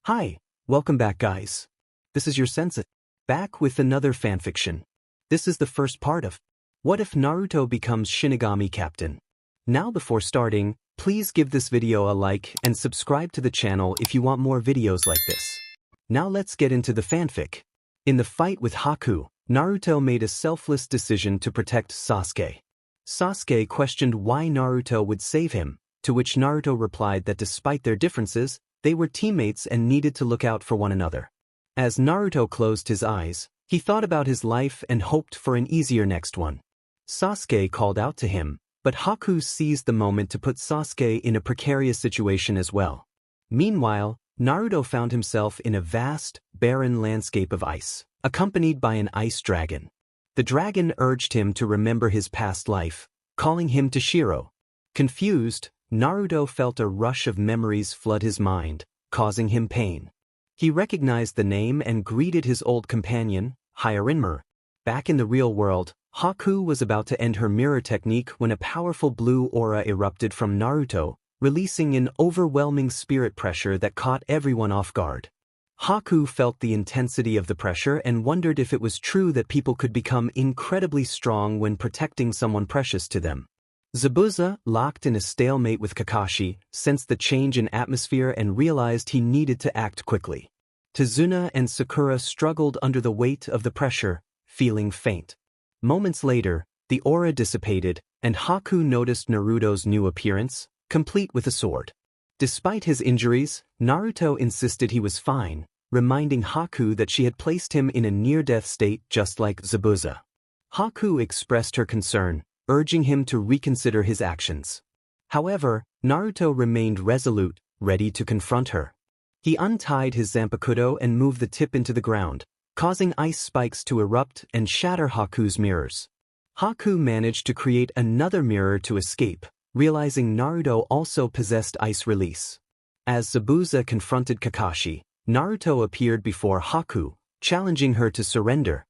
Hi, welcome back guys. This is your sensei, back with another fanfiction. This is the first part of What If Naruto Becomes Shinigami Captain? Now before starting, please give this video a like and subscribe to the channel if you want more videos like this. Now let's get into the fanfic. In the fight with Haku, Naruto made a selfless decision to protect Sasuke. Sasuke questioned why Naruto would save him, to which Naruto replied that despite their differences, they were teammates and needed to look out for one another. As Naruto closed his eyes, he thought about his life and hoped for an easier next one. Sasuke called out to him, but Haku seized the moment to put Sasuke in a precarious situation as well. Meanwhile, Naruto found himself in a vast, barren landscape of ice, accompanied by an ice dragon. The dragon urged him to remember his past life, calling him Tōshirō. Confused, Naruto felt a rush of memories flood his mind, causing him pain. He recognized the name and greeted his old companion, Orochimaru. Back in the real world, Haku was about to end her mirror technique when a powerful blue aura erupted from Naruto, releasing an overwhelming spirit pressure that caught everyone off guard. Haku felt the intensity of the pressure and wondered if it was true that people could become incredibly strong when protecting someone precious to them. Zabuza, locked in a stalemate with Kakashi, sensed the change in atmosphere and realized he needed to act quickly. Tazuna and Sakura struggled under the weight of the pressure, feeling faint. Moments later, the aura dissipated, and Haku noticed Naruto's new appearance, complete with a sword. Despite his injuries, Naruto insisted he was fine, reminding Haku that she had placed him in a near-death state just like Zabuza. Haku expressed her concern, urging him to reconsider his actions. However, Naruto remained resolute, ready to confront her. He untied his Zanpakuto and moved the tip into the ground, causing ice spikes to erupt and shatter Haku's mirrors. Haku managed to create another mirror to escape, realizing Naruto also possessed ice release. As Zabuza confronted Kakashi, Naruto appeared before Haku, challenging her to surrender.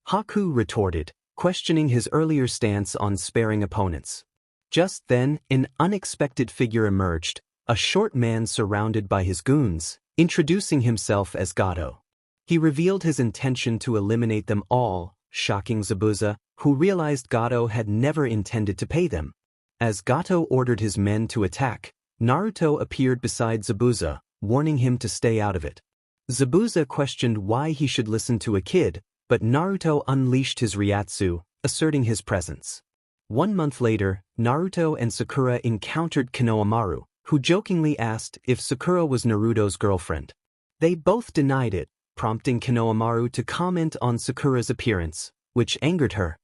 Haku retorted, questioning his earlier stance on sparing opponents. Just then, an unexpected figure emerged, a short man surrounded by his goons, introducing himself as Gato. He revealed his intention to eliminate them all, shocking Zabuza, who realized Gato had never intended to pay them. As Gato ordered his men to attack, Naruto appeared beside Zabuza, warning him to stay out of it. Zabuza questioned why he should listen to a kid, but Naruto unleashed his Ryatsu, asserting his presence. 1 month later, Naruto and Sakura encountered Konohamaru, who jokingly asked if Sakura was Naruto's girlfriend. They both denied it, prompting Konohamaru to comment on Sakura's appearance, which angered her.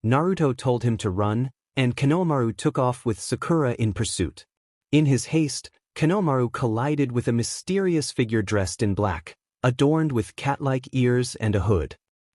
Naruto told him to run, and Konohamaru took off with Sakura in pursuit. In his haste, Konohamaru collided with a mysterious figure dressed in black, adorned with cat-like ears and a hood.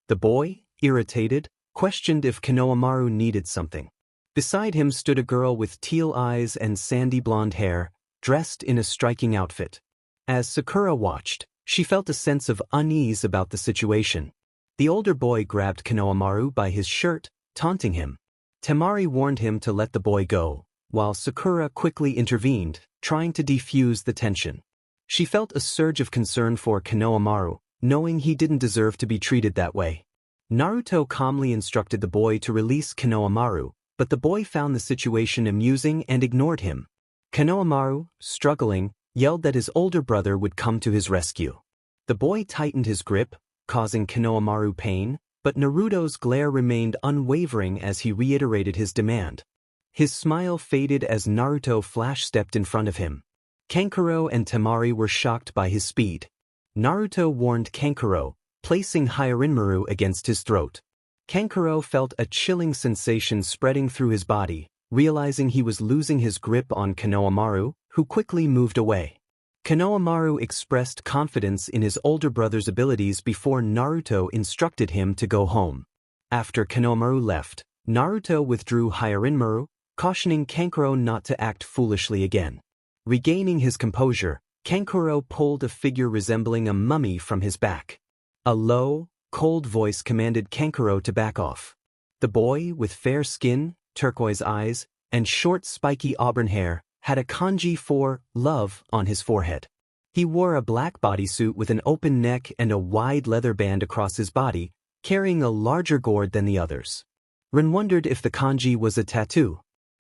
The boy, irritated, questioned if Konohamaru needed something. Beside him stood a girl with teal eyes and sandy blonde hair, dressed in a striking outfit. As Sakura watched, she felt a sense of unease about the situation. The older boy grabbed Konohamaru by his shirt, taunting him. Temari warned him to let the boy go, while Sakura quickly intervened, trying to defuse the tension. She felt a surge of concern for Konohamaru, knowing he didn't deserve to be treated that way. Naruto calmly instructed the boy to release Konohamaru, but the boy found the situation amusing and ignored him. Konohamaru, struggling, yelled that his older brother would come to his rescue. The boy tightened his grip, causing Konohamaru pain, but Naruto's glare remained unwavering as he reiterated his demand. His smile faded as Naruto flash-stepped in front of him. Kankuro and Temari were shocked by his speed. Naruto warned Kankuro, placing Orochimaru against his throat. Kankuro felt a chilling sensation spreading through his body, realizing he was losing his grip on Konohamaru, who quickly moved away. Konohamaru expressed confidence in his older brother's abilities before Naruto instructed him to go home. After Konohamaru left, Naruto withdrew Orochimaru, cautioning Kankuro not to act foolishly again. Regaining his composure, Kankuro pulled a figure resembling a mummy from his back. A low, cold voice commanded Kankuro to back off. The boy, with fair skin, turquoise eyes, and short spiky auburn hair, had a kanji for love on his forehead. He wore a black bodysuit with an open neck and a wide leather band across his body, carrying a larger gourd than the others. Ren wondered if the kanji was a tattoo.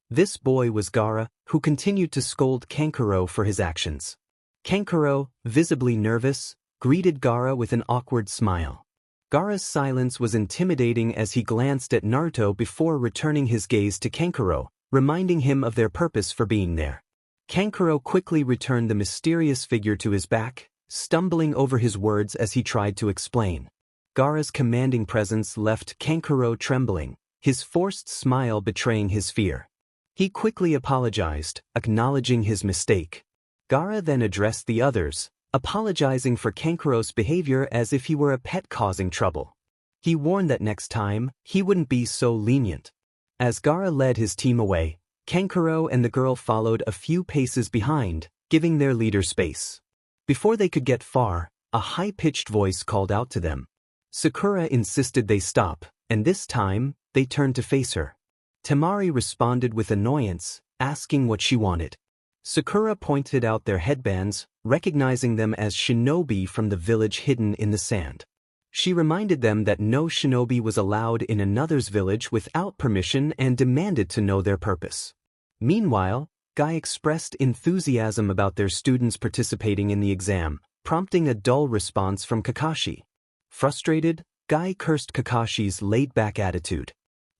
This boy was Gaara, who continued to scold Kankuro for his actions. Kankuro, visibly nervous, greeted Gaara with an awkward smile. Gaara's silence was intimidating as he glanced at Naruto before returning his gaze to Kankuro, reminding him of their purpose for being there. Kankuro quickly returned the mysterious figure to his back, stumbling over his words as he tried to explain. Gaara's commanding presence left Kankuro trembling, his forced smile betraying his fear. He quickly apologized, acknowledging his mistake. Gaara then addressed the others, apologizing for Kankuro's behavior as if he were a pet causing trouble. He warned that next time, he wouldn't be so lenient. As Gaara led his team away, Kankuro and the girl followed a few paces behind, giving their leader space. Before they could get far, a high-pitched voice called out to them. Sakura insisted they stop, and this time, they turned to face her. Temari responded with annoyance, asking what she wanted. Sakura pointed out their headbands, recognizing them as shinobi from the village hidden in the sand. She reminded them that no shinobi was allowed in another's village without permission and demanded to know their purpose. Meanwhile, Guy expressed enthusiasm about their students participating in the exam, prompting a dull response from Kakashi. Frustrated, Guy cursed Kakashi's laid-back attitude.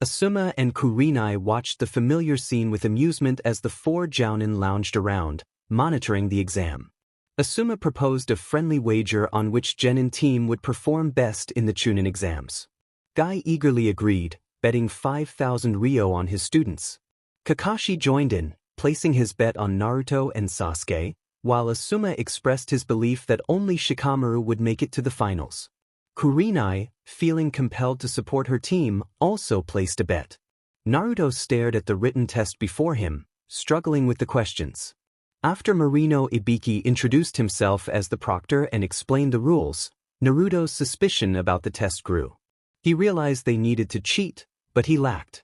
Asuma and Kurenai watched the familiar scene with amusement as the four jounin lounged around, monitoring the exam. Asuma proposed a friendly wager on which genin team would perform best in the Chunin exams. Guy eagerly agreed, betting 5,000 ryo on his students. Kakashi joined in, placing his bet on Naruto and Sasuke, while Asuma expressed his belief that only Shikamaru would make it to the finals. Kurenai, feeling compelled to support her team, also placed a bet. Naruto stared at the written test before him, struggling with the questions. After Marino Ibiki introduced himself as the proctor and explained the rules, Naruto's suspicion about the test grew. He realized they needed to cheat, but he lacked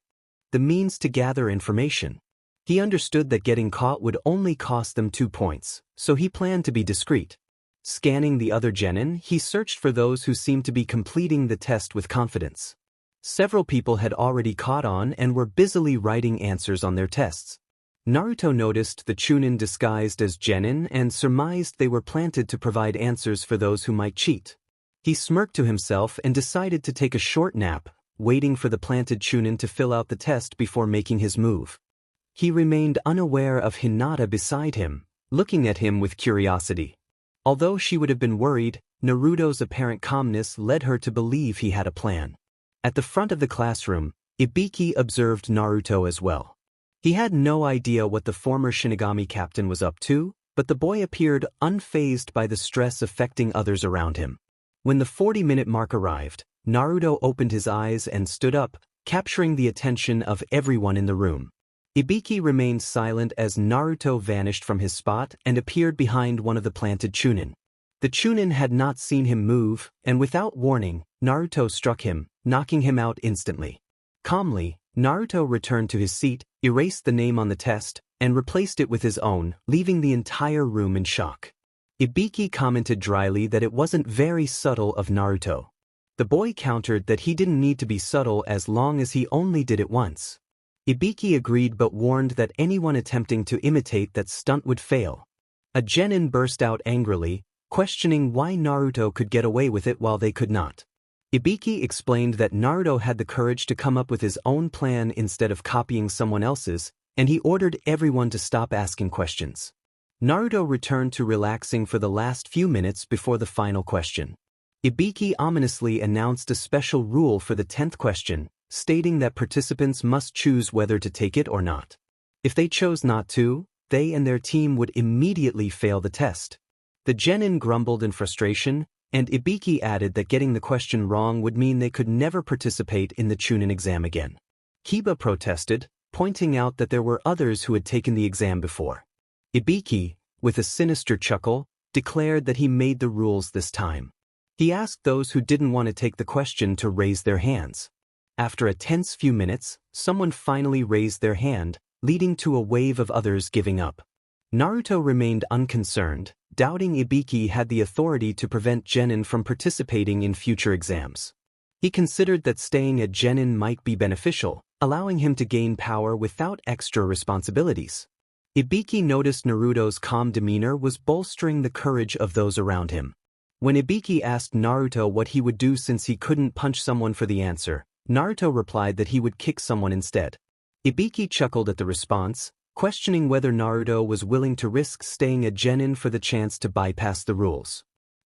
the means to gather information. He understood that getting caught would only cost them 2 points, so he planned to be discreet. Scanning the other genin, he searched for those who seemed to be completing the test with confidence. Several people had already caught on and were busily writing answers on their tests. Naruto noticed the Chunin disguised as genin and surmised they were planted to provide answers for those who might cheat. He smirked to himself and decided to take a short nap, waiting for the planted Chunin to fill out the test before making his move. He remained unaware of Hinata beside him, looking at him with curiosity. Although she would have been worried, Naruto's apparent calmness led her to believe he had a plan. At the front of the classroom, Ibiki observed Naruto as well. He had no idea what the former Shinigami captain was up to, but the boy appeared unfazed by the stress affecting others around him. When the 40-minute mark arrived, Naruto opened his eyes and stood up, capturing the attention of everyone in the room. Ibiki remained silent as Naruto vanished from his spot and appeared behind one of the planted Chunin. The Chunin had not seen him move, and without warning, Naruto struck him, knocking him out instantly. Calmly, Naruto returned to his seat, erased the name on the test, and replaced it with his own, leaving the entire room in shock. Ibiki commented dryly that it wasn't very subtle of Naruto. The boy countered that he didn't need to be subtle as long as he only did it once. Ibiki agreed but warned that anyone attempting to imitate that stunt would fail. A genin burst out angrily, questioning why Naruto could get away with it while they could not. Ibiki explained that Naruto had the courage to come up with his own plan instead of copying someone else's, and he ordered everyone to stop asking questions. Naruto returned to relaxing for the last few minutes before the final question. Ibiki ominously announced a special rule for the 10th question, stating that participants must choose whether to take it or not. If they chose not to, they and their team would immediately fail the test. The genin grumbled in frustration, and Ibiki added that getting the question wrong would mean they could never participate in the Chunin exam again. Kiba protested, pointing out that there were others who had taken the exam before. Ibiki, with a sinister chuckle, declared that he made the rules this time. He asked those who didn't want to take the question to raise their hands. After a tense few minutes, someone finally raised their hand, leading to a wave of others giving up. Naruto remained unconcerned, doubting Ibiki had the authority to prevent genin from participating in future exams. He considered that staying at genin might be beneficial, allowing him to gain power without extra responsibilities. Ibiki noticed Naruto's calm demeanor was bolstering the courage of those around him. When Ibiki asked Naruto what he would do since he couldn't punch someone for the answer, Naruto replied that he would kick someone instead. Ibiki chuckled at the response, questioning whether Naruto was willing to risk staying at genin for the chance to bypass the rules.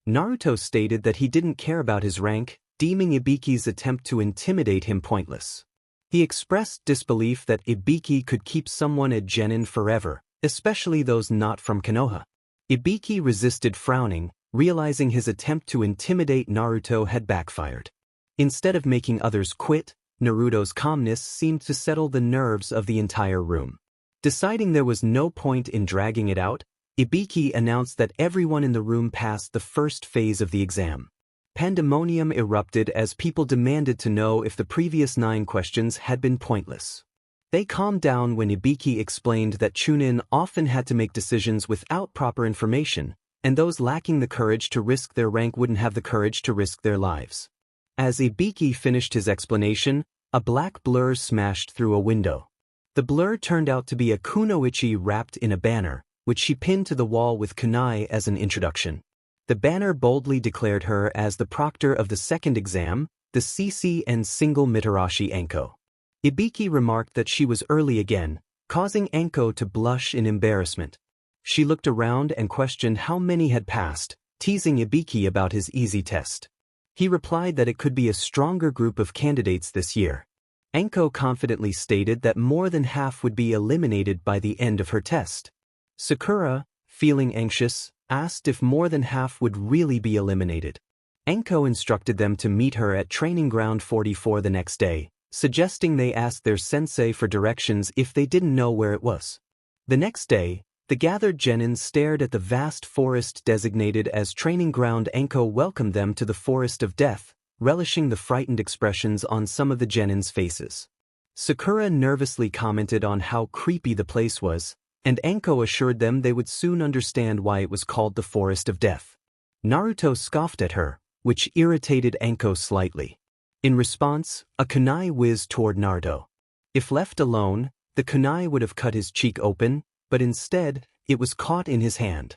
Naruto stated that he didn't care about his rank, deeming Ibiki's attempt to intimidate him pointless. He expressed disbelief that Ibiki could keep someone at genin forever, especially those not from Konoha. Ibiki resisted, frowning, realizing his attempt to intimidate Naruto had backfired. Instead of making others quit, Naruto's calmness seemed to settle the nerves of the entire room. Deciding there was no point in dragging it out, Ibiki announced that everyone in the room passed the first phase of the exam. Pandemonium erupted as people demanded to know if the previous 9 questions had been pointless. They calmed down when Ibiki explained that Chunin often had to make decisions without proper information, and those lacking the courage to risk their rank wouldn't have the courage to risk their lives. As Ibiki finished his explanation, a black blur smashed through a window. The blur turned out to be a kunoichi wrapped in a banner, which she pinned to the wall with kunai as an introduction. The banner boldly declared her as the proctor of the second exam, the CC and single Mitarashi Anko. Ibiki remarked that she was early again, causing Anko to blush in embarrassment. She looked around and questioned how many had passed, teasing Ibiki about his easy test. He replied that it could be a stronger group of candidates this year. Anko confidently stated that more than half would be eliminated by the end of her test. Sakura, feeling anxious, asked if more than half would really be eliminated. Anko instructed them to meet her at Training Ground 44 the next day, suggesting they ask their sensei for directions if they didn't know where it was. The next day, the gathered genin stared at the vast forest designated as Training Ground. Anko welcomed them to the Forest of Death, relishing the frightened expressions on some of the genin's faces. Sakura nervously commented on how creepy the place was, and Anko assured them they would soon understand why it was called the Forest of Death. Naruto scoffed at her, which irritated Anko slightly. In response, a kunai whizzed toward Naruto. If left alone, the kunai would have cut his cheek open, but instead, it was caught in his hand.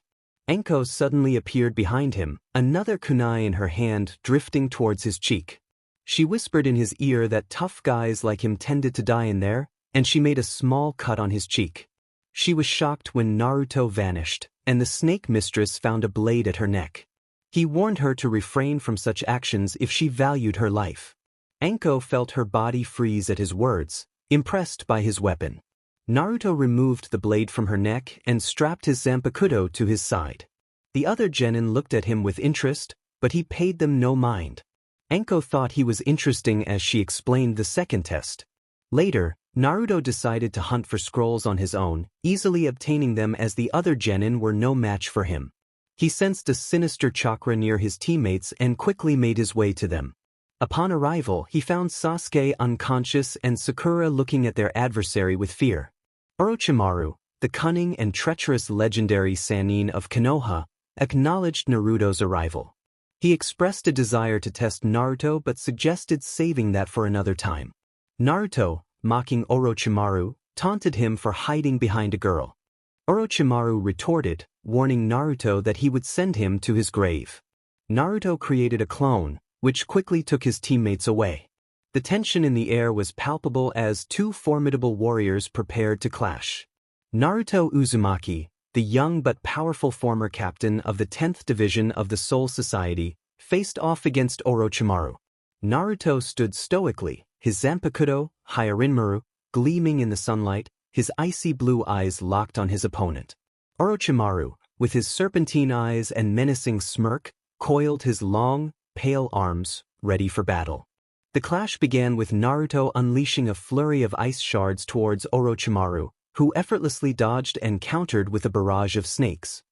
Anko suddenly appeared behind him, another kunai in her hand drifting towards his cheek. She whispered in his ear that tough guys like him tended to die in there, and she made a small cut on his cheek. She was shocked when Naruto vanished, and the snake mistress found a blade at her neck. He warned her to refrain from such actions if she valued her life. Anko felt her body freeze at his words, impressed by his weapon. Naruto removed the blade from her neck and strapped his zanpakuto to his side. The other genin looked at him with interest, but he paid them no mind. Anko thought he was interesting as she explained the second test. Later, Naruto decided to hunt for scrolls on his own, easily obtaining them as the other genin were no match for him. He sensed a sinister chakra near his teammates and quickly made his way to them. Upon arrival, he found Sasuke unconscious and Sakura looking at their adversary with fear. Orochimaru, the cunning and treacherous legendary Sannin of Konoha, acknowledged Naruto's arrival. He expressed a desire to test Naruto but suggested saving that for another time. Naruto, mocking Orochimaru, taunted him for hiding behind a girl. Orochimaru retorted, warning Naruto that he would send him to his grave. Naruto created a clone, which quickly took his teammates away. The tension in the air was palpable as 2 formidable warriors prepared to clash. Naruto Uzumaki, the young but powerful former captain of the 10th Division of the Soul Society, faced off against Orochimaru. Naruto stood stoically, his zanpakuto, Hyarinmaru, gleaming in the sunlight, his icy blue eyes locked on his opponent. Orochimaru, with his serpentine eyes and menacing smirk, coiled his long, pale arms, ready for battle. The clash began with Naruto unleashing a flurry of ice shards towards Orochimaru, who effortlessly dodged and countered with a barrage of snakes.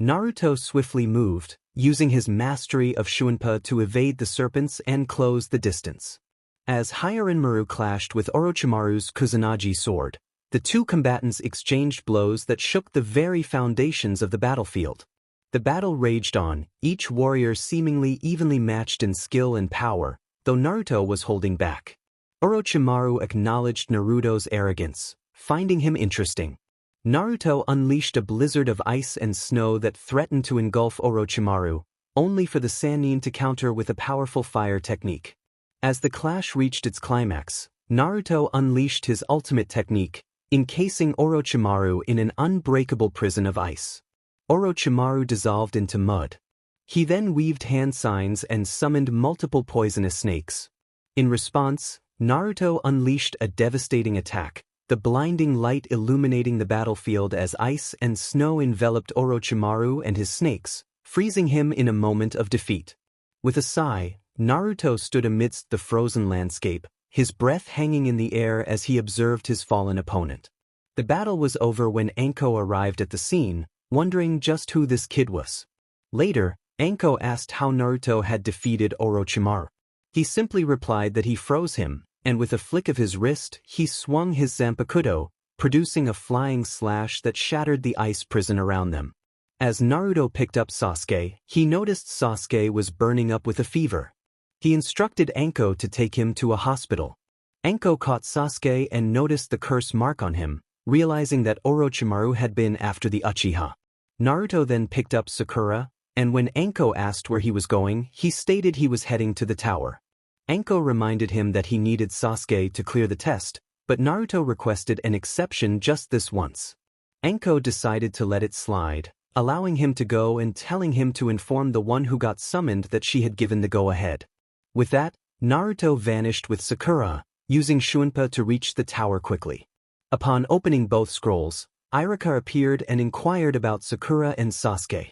Naruto swiftly moved, using his mastery of Shuinpa to evade the serpents and close the distance. As Hyarinmaru clashed with Orochimaru's Kusanagi sword, the 2 combatants exchanged blows that shook the very foundations of the battlefield. The battle raged on, each warrior seemingly evenly matched in skill and power, though Naruto was holding back. Orochimaru acknowledged Naruto's arrogance, finding him interesting. Naruto unleashed a blizzard of ice and snow that threatened to engulf Orochimaru, only for the Sannin to counter with a powerful fire technique. As the clash reached its climax, Naruto unleashed his ultimate technique, encasing Orochimaru in an unbreakable prison of ice. Orochimaru dissolved into mud. He then weaved hand signs and summoned multiple poisonous snakes. In response, Naruto unleashed a devastating attack, the blinding light illuminating the battlefield as ice and snow enveloped Orochimaru and his snakes, freezing him in a moment of defeat. With a sigh, Naruto stood amidst the frozen landscape, his breath hanging in the air as he observed his fallen opponent. The battle was over when Anko arrived at the scene, wondering just who this kid was. Later, Anko asked how Naruto had defeated Orochimaru. He simply replied that he froze him, and with a flick of his wrist, he swung his Zanpakuto, producing a flying slash that shattered the ice prison around them. As Naruto picked up Sasuke, he noticed Sasuke was burning up with a fever. He instructed Anko to take him to a hospital. Anko caught Sasuke and noticed the curse mark on him, realizing that Orochimaru had been after the Uchiha. Naruto then picked up Sakura, and when Anko asked where he was going, he stated he was heading to the tower. Anko reminded him that he needed Sasuke to clear the test, but Naruto requested an exception just this once. Anko decided to let it slide, allowing him to go and telling him to inform the one who got summoned that she had given the go-ahead. With that, Naruto vanished with Sakura, using Shunpa to reach the tower quickly. Upon opening both scrolls, Iruka appeared and inquired about Sakura and Sasuke.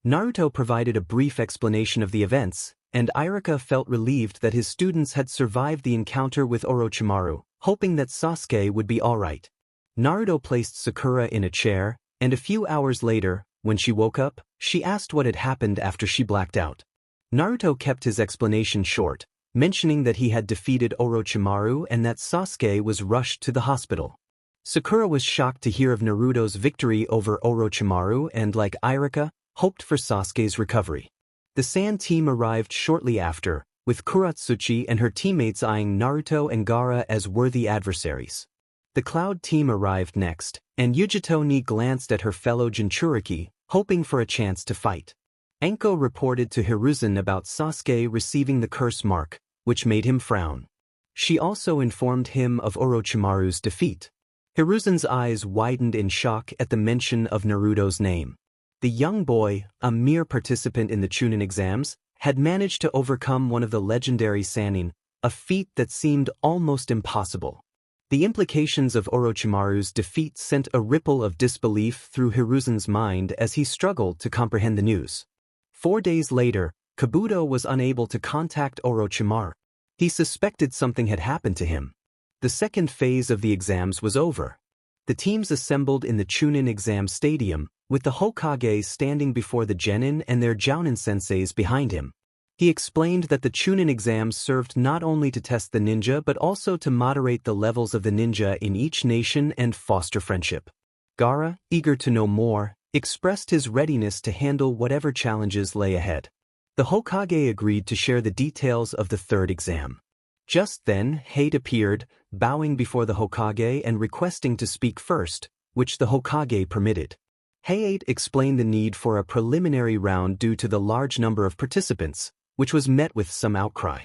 Naruto provided a brief explanation of the events, and Iruka felt relieved that his students had survived the encounter with Orochimaru, hoping that Sasuke would be alright. Naruto placed Sakura in a chair, and a few hours later, when she woke up, she asked what had happened after she blacked out. Naruto kept his explanation short, mentioning that he had defeated Orochimaru and that Sasuke was rushed to the hospital. Sakura was shocked to hear of Naruto's victory over Orochimaru and, like Iruka, hoped for Sasuke's recovery. The Sand team arrived shortly after, with Kuratsuchi and her teammates eyeing Naruto and Gaara as worthy adversaries. The Cloud team arrived next, and Yujito glanced at her fellow Jinchuriki, hoping for a chance to fight. Anko reported to Hiruzen about Sasuke receiving the curse mark, which made him frown. She also informed him of Orochimaru's defeat. Hiruzen's eyes widened in shock at the mention of Naruto's name. The young boy, a mere participant in the Chunin exams, had managed to overcome one of the legendary Sannin, a feat that seemed almost impossible. The implications of Orochimaru's defeat sent a ripple of disbelief through Hiruzen's mind as he struggled to comprehend the news. 4 days later, Kabuto was unable to contact Orochimaru. He suspected something had happened to him. The second phase of the exams was over. The teams assembled in the Chunin exam stadium, with the Hokage standing before the Genin and their Jounin senseis behind him. He explained that the Chunin exams served not only to test the ninja but also to moderate the levels of the ninja in each nation and foster friendship. Gaara, eager to know more, expressed his readiness to handle whatever challenges lay ahead. The Hokage agreed to share the details of the third exam. Just then, Hate appeared, bowing before the Hokage and requesting to speak first, which the Hokage permitted. Hate explained the need for a preliminary round due to the large number of participants, which was met with some outcry.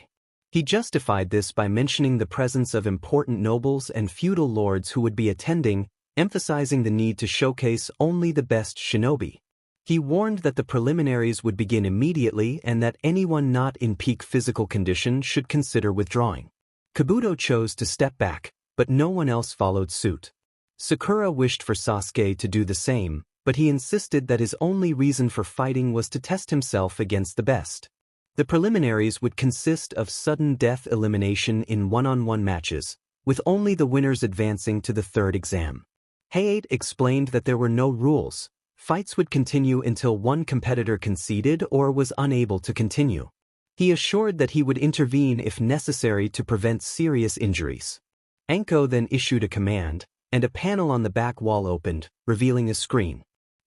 He justified this by mentioning the presence of important nobles and feudal lords who would be attending, emphasizing the need to showcase only the best shinobi. He warned that the preliminaries would begin immediately and that anyone not in peak physical condition should consider withdrawing. Kabuto chose to step back, but no one else followed suit. Sakura wished for Sasuke to do the same, but he insisted that his only reason for fighting was to test himself against the best. The preliminaries would consist of sudden death elimination in one-on-one matches, with only the winners advancing to the third exam. Hate explained that there were no rules. Fights would continue until one competitor conceded or was unable to continue. He assured that he would intervene if necessary to prevent serious injuries. Anko then issued a command, and a panel on the back wall opened, revealing a screen.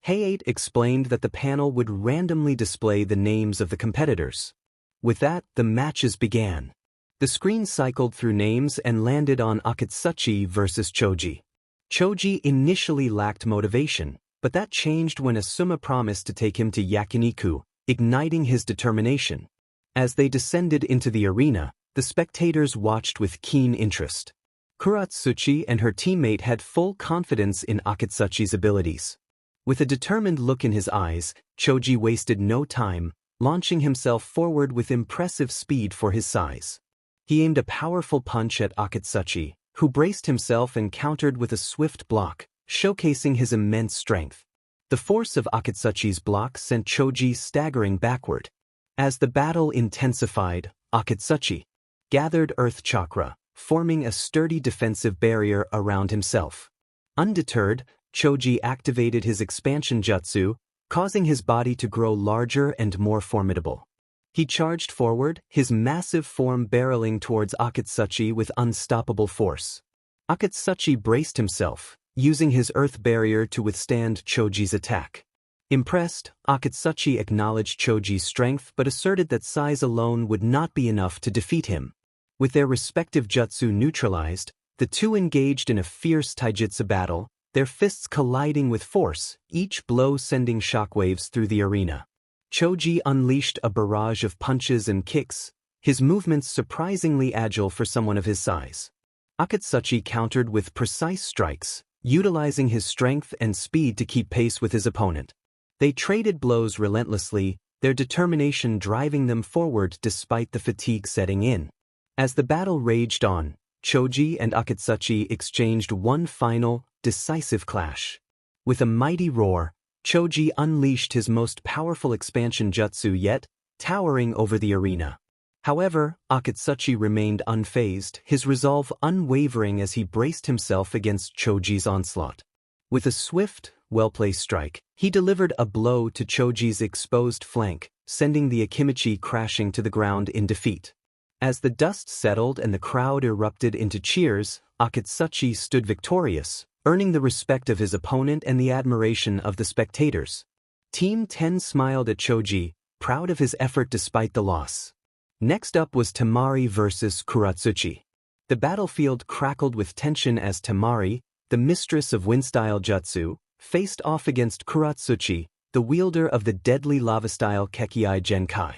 Hayate explained that the panel would randomly display the names of the competitors. With that, the matches began. The screen cycled through names and landed on Akatsuchi versus Choji. Choji initially lacked motivation, but that changed when Asuma promised to take him to yakiniku, igniting his determination. As they descended into the arena, the spectators watched with keen interest. Kuratsuchi and her teammate had full confidence in Akatsuchi's abilities. With a determined look in his eyes, Choji wasted no time, launching himself forward with impressive speed for his size. He aimed a powerful punch at Akatsuchi, who braced himself and countered with a swift block, showcasing his immense strength. The force of Akatsuchi's block sent Choji staggering backward. As the battle intensified, Akatsuchi gathered Earth Chakra, forming a sturdy defensive barrier around himself. Undeterred, Choji activated his expansion jutsu, causing his body to grow larger and more formidable. He charged forward, his massive form barreling towards Akatsuchi with unstoppable force. Akatsuchi braced himself, using his earth barrier to withstand Choji's attack. Impressed, Akatsuchi acknowledged Choji's strength but asserted that size alone would not be enough to defeat him. With their respective jutsu neutralized, the two engaged in a fierce taijutsu battle, their fists colliding with force, each blow sending shockwaves through the arena. Choji unleashed a barrage of punches and kicks, his movements surprisingly agile for someone of his size. Akatsuchi countered with precise strikes, utilizing his strength and speed to keep pace with his opponent. They traded blows relentlessly, their determination driving them forward despite the fatigue setting in. As the battle raged on, Choji and Akatsuchi exchanged one final, decisive clash. With a mighty roar, Choji unleashed his most powerful expansion jutsu yet, towering over the arena. However, Akatsuchi remained unfazed, his resolve unwavering as he braced himself against Choji's onslaught. With a swift, well-placed strike, he delivered a blow to Choji's exposed flank, sending the Akimichi crashing to the ground in defeat. As the dust settled and the crowd erupted into cheers, Akatsuchi stood victorious, earning the respect of his opponent and the admiration of the spectators. Team 10 smiled at Choji, proud of his effort despite the loss. Next up was Temari versus Kuratsuchi. The battlefield crackled with tension as Temari, the mistress of wind-style jutsu, faced off against Kuratsuchi, the wielder of the deadly lava-style Kekkai Genkai.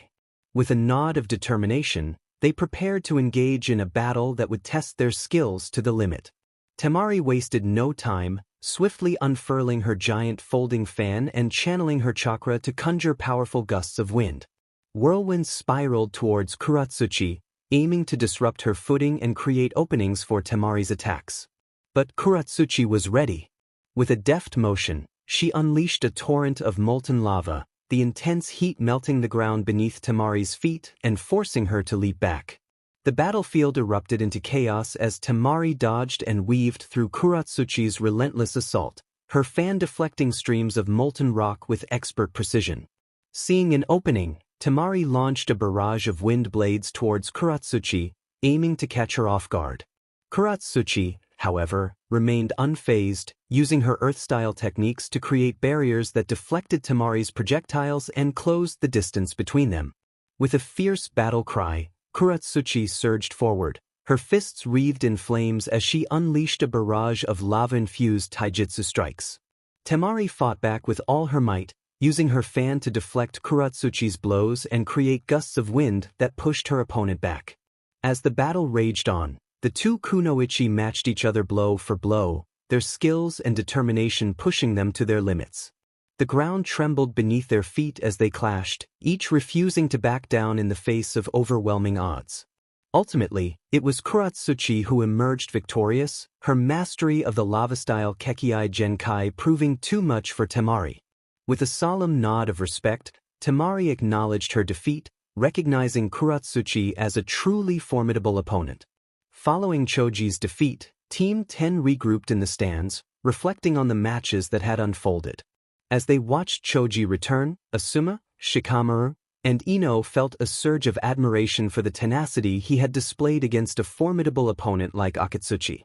With a nod of determination, they prepared to engage in a battle that would test their skills to the limit. Temari wasted no time, swiftly unfurling her giant folding fan and channeling her chakra to conjure powerful gusts of wind. Whirlwinds spiraled towards Kuratsuchi, aiming to disrupt her footing and create openings for Temari's attacks. But Kuratsuchi was ready. With a deft motion, she unleashed a torrent of molten lava, the intense heat melting the ground beneath Temari's feet and forcing her to leap back. The battlefield erupted into chaos as Temari dodged and weaved through Kuratsuchi's relentless assault, her fan deflecting streams of molten rock with expert precision. Seeing an opening, Temari launched a barrage of wind blades towards Kuratsuchi, aiming to catch her off guard. Kuratsuchi, however, remained unfazed, using her earth-style techniques to create barriers that deflected Temari's projectiles and closed the distance between them. With a fierce battle cry, Kuratsuchi surged forward, her fists wreathed in flames as she unleashed a barrage of lava-infused taijutsu strikes. Temari fought back with all her might, using her fan to deflect Kuratsuchi's blows and create gusts of wind that pushed her opponent back. As the battle raged on, the two kunoichi matched each other blow for blow, their skills and determination pushing them to their limits. The ground trembled beneath their feet as they clashed, each refusing to back down in the face of overwhelming odds. Ultimately, it was Kuratsuchi who emerged victorious, her mastery of the lava-style Kekkai Genkai proving too much for Temari. With a solemn nod of respect, Temari acknowledged her defeat, recognizing Kuratsuchi as a truly formidable opponent. Following Choji's defeat, Team 10 regrouped in the stands, reflecting on the matches that had unfolded. As they watched Choji return, Asuma, Shikamaru, and Ino felt a surge of admiration for the tenacity he had displayed against a formidable opponent like Akatsuchi.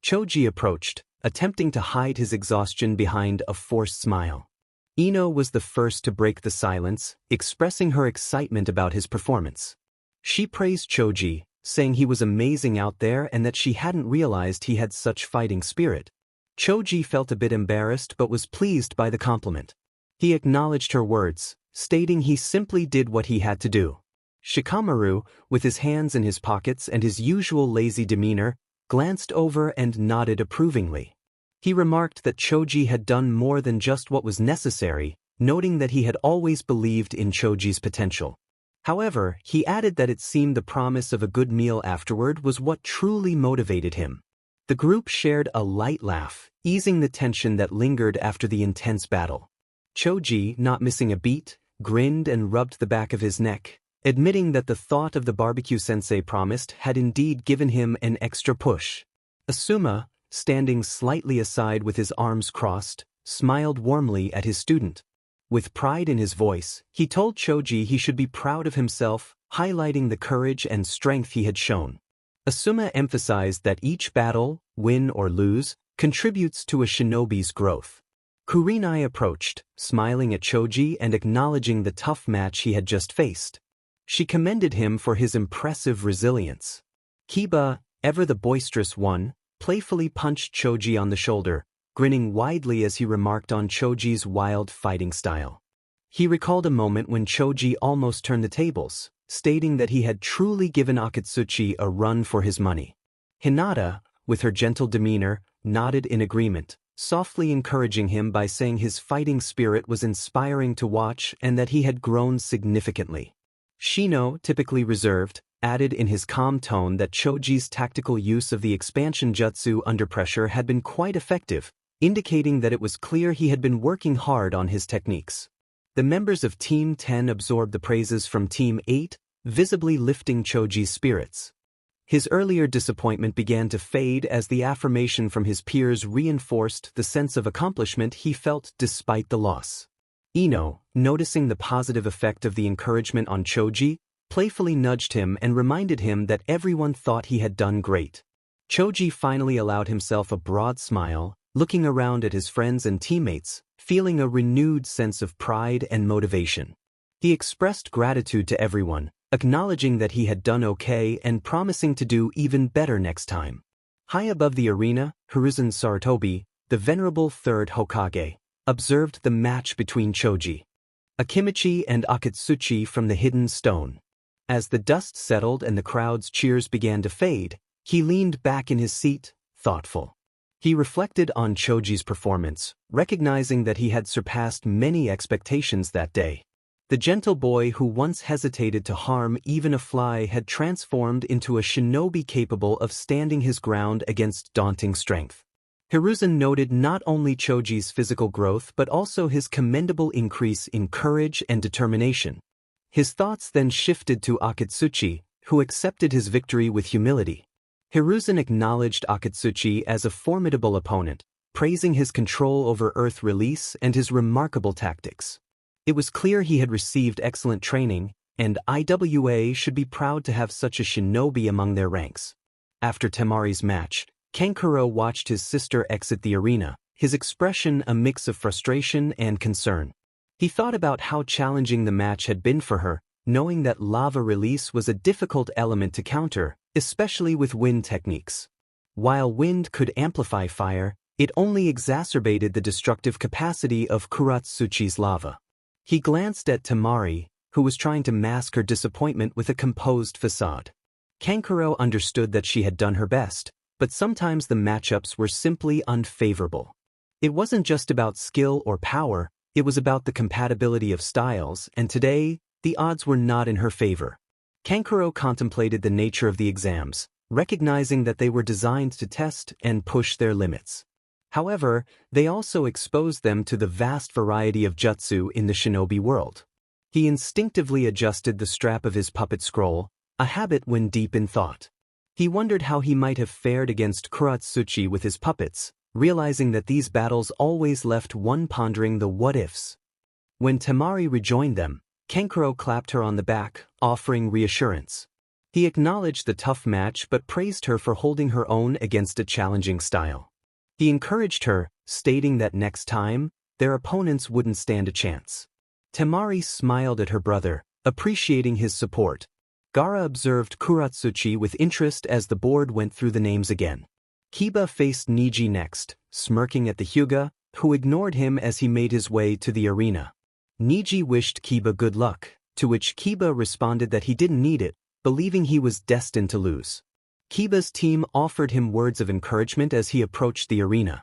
Choji approached, attempting to hide his exhaustion behind a forced smile. Ino was the first to break the silence, expressing her excitement about his performance. She praised Choji, saying he was amazing out there and that she hadn't realized he had such fighting spirit. Choji felt a bit embarrassed but was pleased by the compliment. He acknowledged her words, stating he simply did what he had to do. Shikamaru, with his hands in his pockets and his usual lazy demeanor, glanced over and nodded approvingly. He remarked that Choji had done more than just what was necessary, noting that he had always believed in Choji's potential. However, he added that it seemed the promise of a good meal afterward was what truly motivated him. The group shared a light laugh, easing the tension that lingered after the intense battle. Choji, not missing a beat, grinned and rubbed the back of his neck, admitting that the thought of the barbecue sensei promised had indeed given him an extra push. Asuma, standing slightly aside with his arms crossed, smiled warmly at his student. With pride in his voice, he told Choji he should be proud of himself, highlighting the courage and strength he had shown. Asuma emphasized that each battle, win or lose, contributes to a shinobi's growth. Kurenai approached, smiling at Choji and acknowledging the tough match he had just faced. She commended him for his impressive resilience. Kiba, ever the boisterous one, playfully punched Choji on the shoulder, grinning widely as he remarked on Choji's wild fighting style. He recalled a moment when Choji almost turned the tables, stating that he had truly given Akatsuchi a run for his money. Hinata, with her gentle demeanor, nodded in agreement, softly encouraging him by saying his fighting spirit was inspiring to watch and that he had grown significantly. Shino, typically reserved, added in his calm tone that Choji's tactical use of the expansion jutsu under pressure had been quite effective, indicating that it was clear he had been working hard on his techniques. The members of Team 10 absorbed the praises from Team 8, visibly lifting Choji's spirits. His earlier disappointment began to fade as the affirmation from his peers reinforced the sense of accomplishment he felt despite the loss. Ino, noticing the positive effect of the encouragement on Choji, playfully nudged him and reminded him that everyone thought he had done great. Choji finally allowed himself a broad smile, looking around at his friends and teammates, feeling a renewed sense of pride and motivation. He expressed gratitude to everyone, acknowledging that he had done okay and promising to do even better next time. High above the arena, Hiruzen Sarutobi, the venerable third Hokage, observed the match between Choji, Akimichi and Akatsuchi from the hidden stone. As the dust settled and the crowd's cheers began to fade, he leaned back in his seat, thoughtful. He reflected on Choji's performance, recognizing that he had surpassed many expectations that day. The gentle boy who once hesitated to harm even a fly had transformed into a shinobi capable of standing his ground against daunting strength. Hiruzen noted not only Choji's physical growth but also his commendable increase in courage and determination. His thoughts then shifted to Akatsuchi, who accepted his victory with humility. Hiruzen acknowledged Akatsuchi as a formidable opponent, praising his control over earth release and his remarkable tactics. It was clear he had received excellent training, and IWA should be proud to have such a shinobi among their ranks. After Temari's match, Kankuro watched his sister exit the arena, his expression a mix of frustration and concern. He thought about how challenging the match had been for her, knowing that lava release was a difficult element to counter, especially with wind techniques. While wind could amplify fire, it only exacerbated the destructive capacity of Kuratsuchi's lava. He glanced at Temari, who was trying to mask her disappointment with a composed facade. Kankuro understood that she had done her best, but sometimes the matchups were simply unfavorable. It wasn't just about skill or power, it was about the compatibility of styles, and today, the odds were not in her favor. Kankuro contemplated the nature of the exams, recognizing that they were designed to test and push their limits. However, they also exposed them to the vast variety of jutsu in the shinobi world. He instinctively adjusted the strap of his puppet scroll, a habit when deep in thought. He wondered how he might have fared against Kuratsuchi with his puppets, realizing that these battles always left one pondering the what-ifs. When Temari rejoined them, Kankuro clapped her on the back, offering reassurance. He acknowledged the tough match but praised her for holding her own against a challenging style. He encouraged her, stating that next time, their opponents wouldn't stand a chance. Temari smiled at her brother, appreciating his support. Gaara observed Kuratsuchi with interest as the board went through the names again. Kiba faced Niji next, smirking at the Hyuga, who ignored him as he made his way to the arena. Niji wished Kiba good luck, to which Kiba responded that he didn't need it, believing he was destined to lose. Kiba's team offered him words of encouragement as he approached the arena.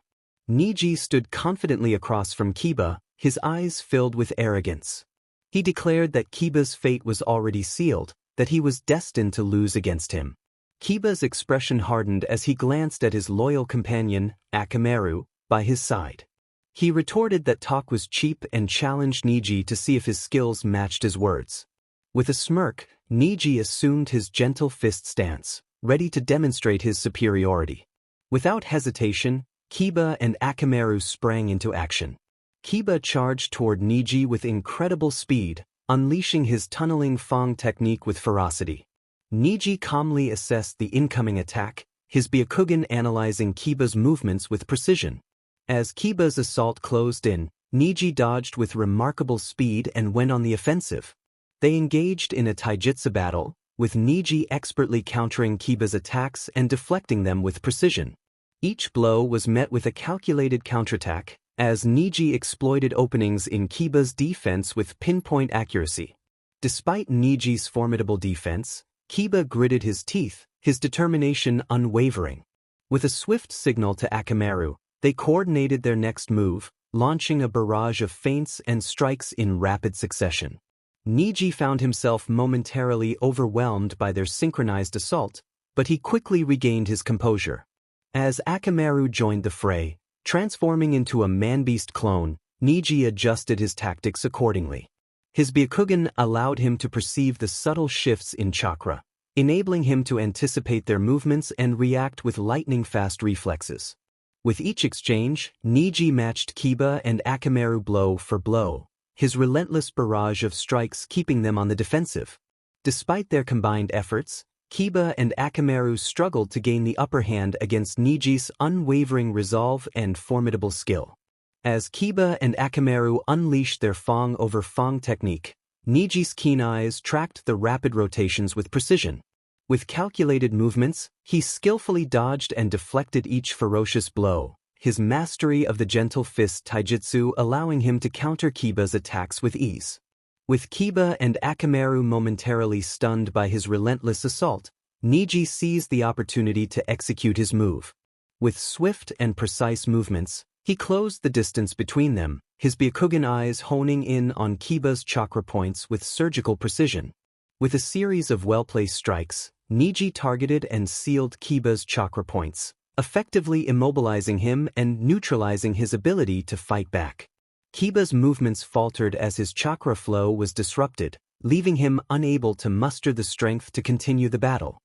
Niji stood confidently across from Kiba, his eyes filled with arrogance. He declared that Kiba's fate was already sealed, that he was destined to lose against him. Kiba's expression hardened as he glanced at his loyal companion, Akamaru, by his side. He retorted that talk was cheap and challenged Niji to see if his skills matched his words. With a smirk, Niji assumed his gentle fist stance, ready to demonstrate his superiority. Without hesitation, Kiba and Akamaru sprang into action. Kiba charged toward Niji with incredible speed, unleashing his tunneling Fang technique with ferocity. Niji calmly assessed the incoming attack, his Byakugan analyzing Kiba's movements with precision. As Kiba's assault closed in, Niji dodged with remarkable speed and went on the offensive. They engaged in a taijutsu battle, with Niji expertly countering Kiba's attacks and deflecting them with precision. Each blow was met with a calculated counterattack, as Niji exploited openings in Kiba's defense with pinpoint accuracy. Despite Niji's formidable defense, Kiba gritted his teeth, his determination unwavering. With a swift signal to Akamaru, they coordinated their next move, launching a barrage of feints and strikes in rapid succession. Niji found himself momentarily overwhelmed by their synchronized assault, but he quickly regained his composure. As Akamaru joined the fray, transforming into a man-beast clone, Niji adjusted his tactics accordingly. His Byakugan allowed him to perceive the subtle shifts in chakra, enabling him to anticipate their movements and react with lightning-fast reflexes. With each exchange, Niji matched Kiba and Akamaru blow for blow, his relentless barrage of strikes keeping them on the defensive. Despite their combined efforts, Kiba and Akamaru struggled to gain the upper hand against Niji's unwavering resolve and formidable skill. As Kiba and Akamaru unleashed their Fang over Fang technique, Niji's keen eyes tracked the rapid rotations with precision. With calculated movements, he skillfully dodged and deflected each ferocious blow, his mastery of the gentle fist taijutsu allowing him to counter Kiba's attacks with ease. With Kiba and Akamaru momentarily stunned by his relentless assault, Niji seized the opportunity to execute his move. With swift and precise movements, he closed the distance between them, his Byakugan eyes honing in on Kiba's chakra points with surgical precision. With a series of well-placed strikes, Niji targeted and sealed Kiba's chakra points, effectively immobilizing him and neutralizing his ability to fight back. Kiba's movements faltered as his chakra flow was disrupted, leaving him unable to muster the strength to continue the battle.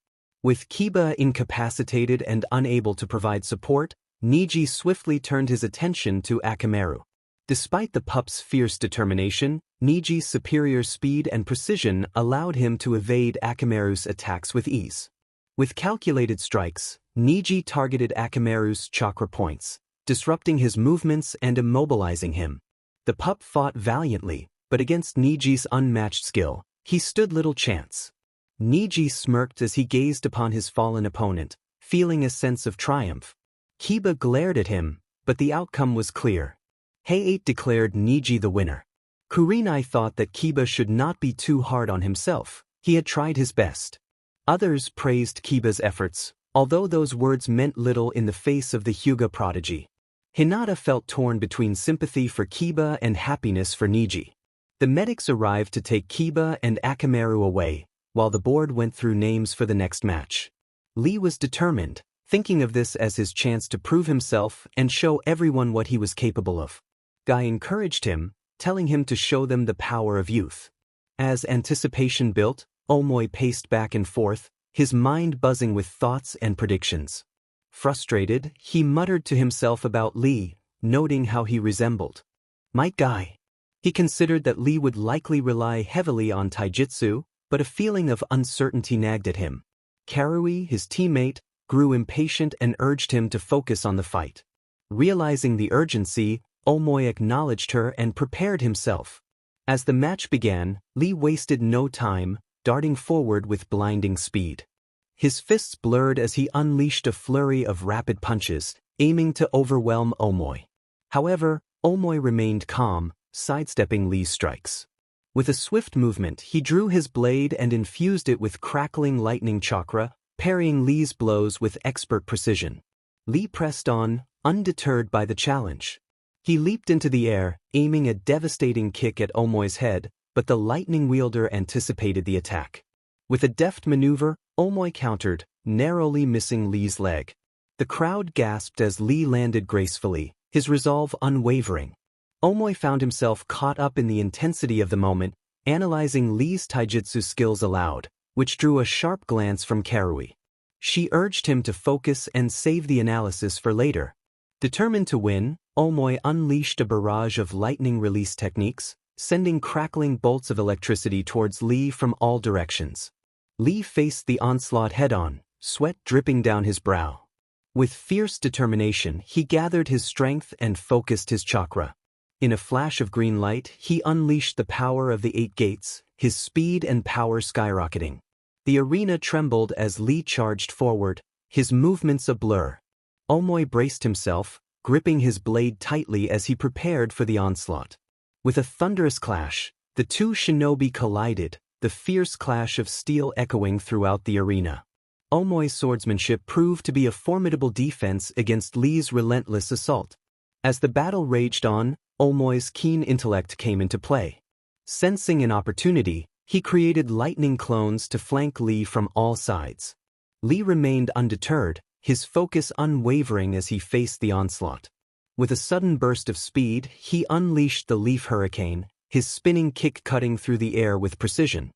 With Kiba incapacitated and unable to provide support, Niji swiftly turned his attention to Akamaru. Despite the pup's fierce determination, Niji's superior speed and precision allowed him to evade Akamaru's attacks with ease. With calculated strikes, Niji targeted Akamaru's chakra points, disrupting his movements and immobilizing him. The pup fought valiantly, but against Niji's unmatched skill, he stood little chance. Niji smirked as he gazed upon his fallen opponent, feeling a sense of triumph. Kiba glared at him, but the outcome was clear. Heiei declared Niji the winner. Kurenai thought that Kiba should not be too hard on himself, he had tried his best. Others praised Kiba's efforts, although those words meant little in the face of the Hyuga prodigy. Hinata felt torn between sympathy for Kiba and happiness for Niji. The medics arrived to take Kiba and Akamaru away, while the board went through names for the next match. Lee was determined, thinking of this as his chance to prove himself and show everyone what he was capable of. Guy encouraged him, telling him to show them the power of youth. As anticipation built, Omoi paced back and forth, his mind buzzing with thoughts and predictions. Frustrated, he muttered to himself about Lee, noting how he resembled Might Guy. He considered that Lee would likely rely heavily on taijutsu, but a feeling of uncertainty nagged at him. Karui, his teammate, grew impatient and urged him to focus on the fight. Realizing the urgency, Omoy acknowledged her and prepared himself. As the match began, Lee wasted no time, darting forward with blinding speed. His fists blurred as he unleashed a flurry of rapid punches, aiming to overwhelm Omoy. However, Omoy remained calm, sidestepping Lee's strikes. With a swift movement, he drew his blade and infused it with crackling lightning chakra, parrying Lee's blows with expert precision. Lee pressed on, undeterred by the challenge. He leaped into the air, aiming a devastating kick at Omoy's head, but the lightning wielder anticipated the attack. With a deft maneuver, Omoy countered, narrowly missing Lee's leg. The crowd gasped as Lee landed gracefully, his resolve unwavering. Omoy found himself caught up in the intensity of the moment, analyzing Lee's taijutsu skills aloud, which drew a sharp glance from Karui. She urged him to focus and save the analysis for later. Determined to win, Omoy unleashed a barrage of lightning release techniques, sending crackling bolts of electricity towards Lee from all directions. Lee faced the onslaught head-on, sweat dripping down his brow. With fierce determination, he gathered his strength and focused his chakra. In a flash of green light, he unleashed the power of the 8 gates, his speed and power skyrocketing. The arena trembled as Lee charged forward, his movements a blur. Omoy braced himself, gripping his blade tightly as he prepared for the onslaught. With a thunderous clash, the two shinobi collided, the fierce clash of steel echoing throughout the arena. Omoy's swordsmanship proved to be a formidable defense against Lee's relentless assault. As the battle raged on, Omoy's keen intellect came into play. Sensing an opportunity, he created lightning clones to flank Lee from all sides. Lee remained undeterred, his focus unwavering as he faced the onslaught. With a sudden burst of speed, he unleashed the Leaf Hurricane, his spinning kick cutting through the air with precision.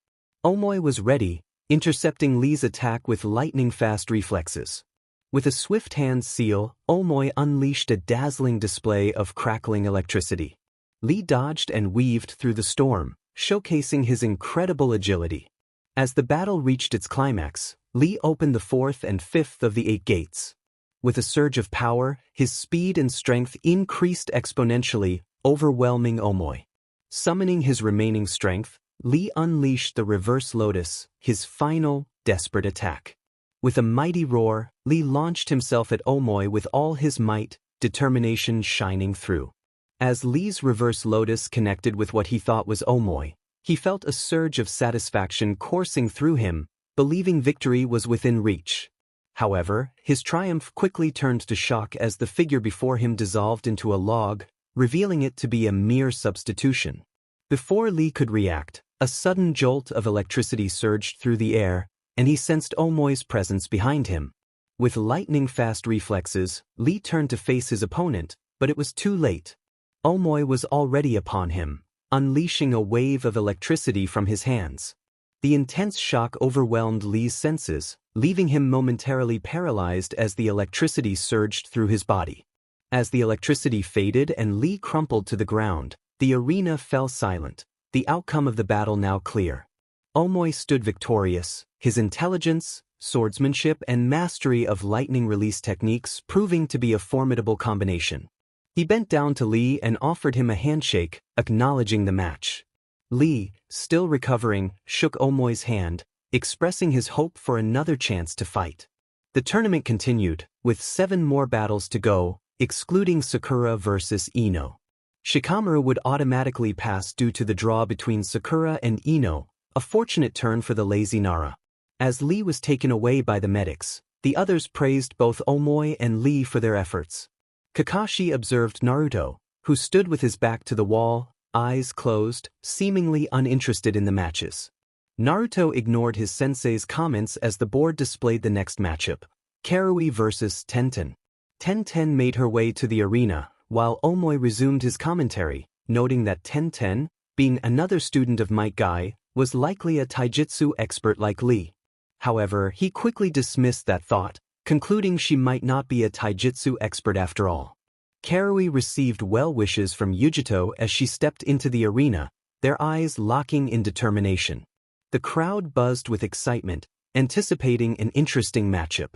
Omoy was ready, intercepting Lee's attack with lightning-fast reflexes. With a swift hand seal, Omoy unleashed a dazzling display of crackling electricity. Lee dodged and weaved through the storm, showcasing his incredible agility. As the battle reached its climax, Lee opened the 4th and 5th of the 8 gates. With a surge of power, his speed and strength increased exponentially, overwhelming Omoy. Summoning his remaining strength, Lee unleashed the Reverse Lotus, his final, desperate attack. With a mighty roar, Lee launched himself at Omoy with all his might, determination shining through. As Lee's Reverse Lotus connected with what he thought was Omoy, he felt a surge of satisfaction coursing through him, believing victory was within reach. However, his triumph quickly turned to shock as the figure before him dissolved into a log, revealing it to be a mere substitution. Before Lee could react, a sudden jolt of electricity surged through the air, and he sensed Omoy's presence behind him. With lightning-fast reflexes, Lee turned to face his opponent, but it was too late. Omoy was already upon him, unleashing a wave of electricity from his hands. The intense shock overwhelmed Lee's senses, leaving him momentarily paralyzed as the electricity surged through his body. As the electricity faded and Lee crumpled to the ground, the arena fell silent, the outcome of the battle now clear. Omoy stood victorious, his intelligence, swordsmanship, and mastery of lightning release techniques proving to be a formidable combination. He bent down to Lee and offered him a handshake, acknowledging the match. Lee, still recovering, shook Omoy's hand, expressing his hope for another chance to fight. The tournament continued, with 7 more battles to go, excluding Sakura versus Ino. Shikamaru would automatically pass due to the draw between Sakura and Ino, a fortunate turn for the lazy Nara. As Lee was taken away by the medics, the others praised both Omoy and Lee for their efforts. Kakashi observed Naruto, who stood with his back to the wall, eyes closed, seemingly uninterested in the matches. Naruto ignored his sensei's comments as the board displayed the next matchup, Karui versus Tenten. Tenten made her way to the arena, while Omoy resumed his commentary, noting that Tenten, being another student of Might Guy, was likely a taijutsu expert like Lee. However, he quickly dismissed that thought, concluding she might not be a taijutsu expert after all. Karui received well wishes from Yujito as she stepped into the arena, their eyes locking in determination. The crowd buzzed with excitement, anticipating an interesting matchup.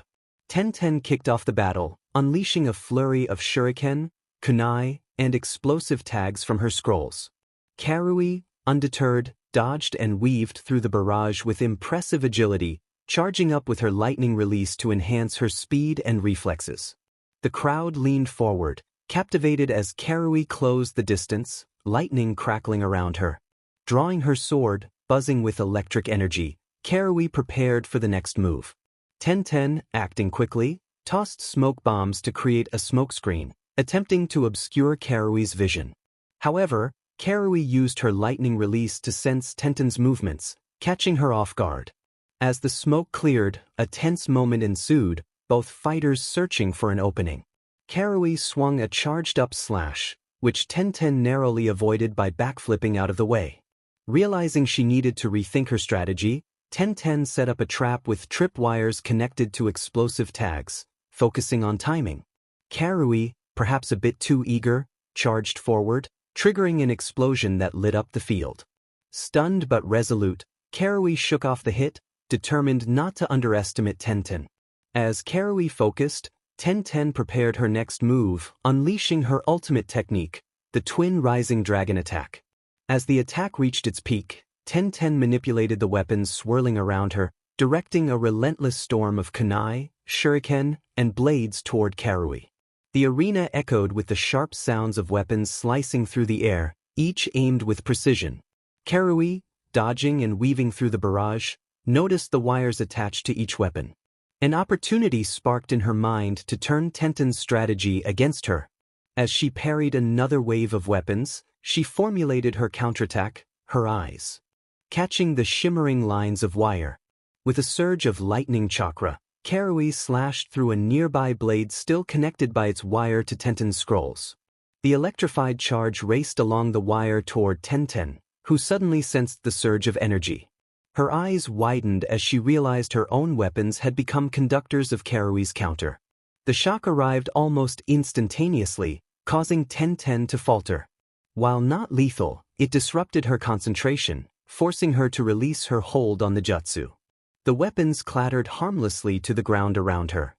Tenten kicked off the battle, unleashing a flurry of shuriken, kunai, and explosive tags from her scrolls. Karui, undeterred, dodged and weaved through the barrage with impressive agility, charging up with her lightning release to enhance her speed and reflexes. The crowd leaned forward, captivated as Karui closed the distance, lightning crackling around her. Drawing her sword, buzzing with electric energy, Karui prepared for the next move. Tenten, acting quickly, tossed smoke bombs to create a smokescreen, attempting to obscure Karui's vision. However, Karui used her lightning release to sense Tenten's movements, catching her off guard. As the smoke cleared, a tense moment ensued, both fighters searching for an opening. Karui swung a charged-up slash, which Tenten narrowly avoided by backflipping out of the way. Realizing she needed to rethink her strategy, Tenten set up a trap with tripwires connected to explosive tags, focusing on timing. Karui, perhaps a bit too eager, charged forward, triggering an explosion that lit up the field. Stunned but resolute, Karui shook off the hit, determined not to underestimate Tenten. As Karui focused, Tenten prepared her next move, unleashing her ultimate technique, the twin rising dragon attack. As the attack reached its peak, Tenten manipulated the weapons swirling around her, directing a relentless storm of kunai, shuriken, and blades toward Karui. The arena echoed with the sharp sounds of weapons slicing through the air, each aimed with precision. Karui, dodging and weaving through the barrage, noticed the wires attached to each weapon. An opportunity sparked in her mind to turn Tenten's strategy against her. As she parried another wave of weapons, she formulated her counterattack, her eyes catching the shimmering lines of wire. With a surge of lightning chakra, Karui slashed through a nearby blade still connected by its wire to Tenten's scrolls. The electrified charge raced along the wire toward Tenten, who suddenly sensed the surge of energy. Her eyes widened as she realized her own weapons had become conductors of Karui's counter. The shock arrived almost instantaneously, causing Tenten to falter. While not lethal, it disrupted her concentration, forcing her to release her hold on the jutsu. The weapons clattered harmlessly to the ground around her.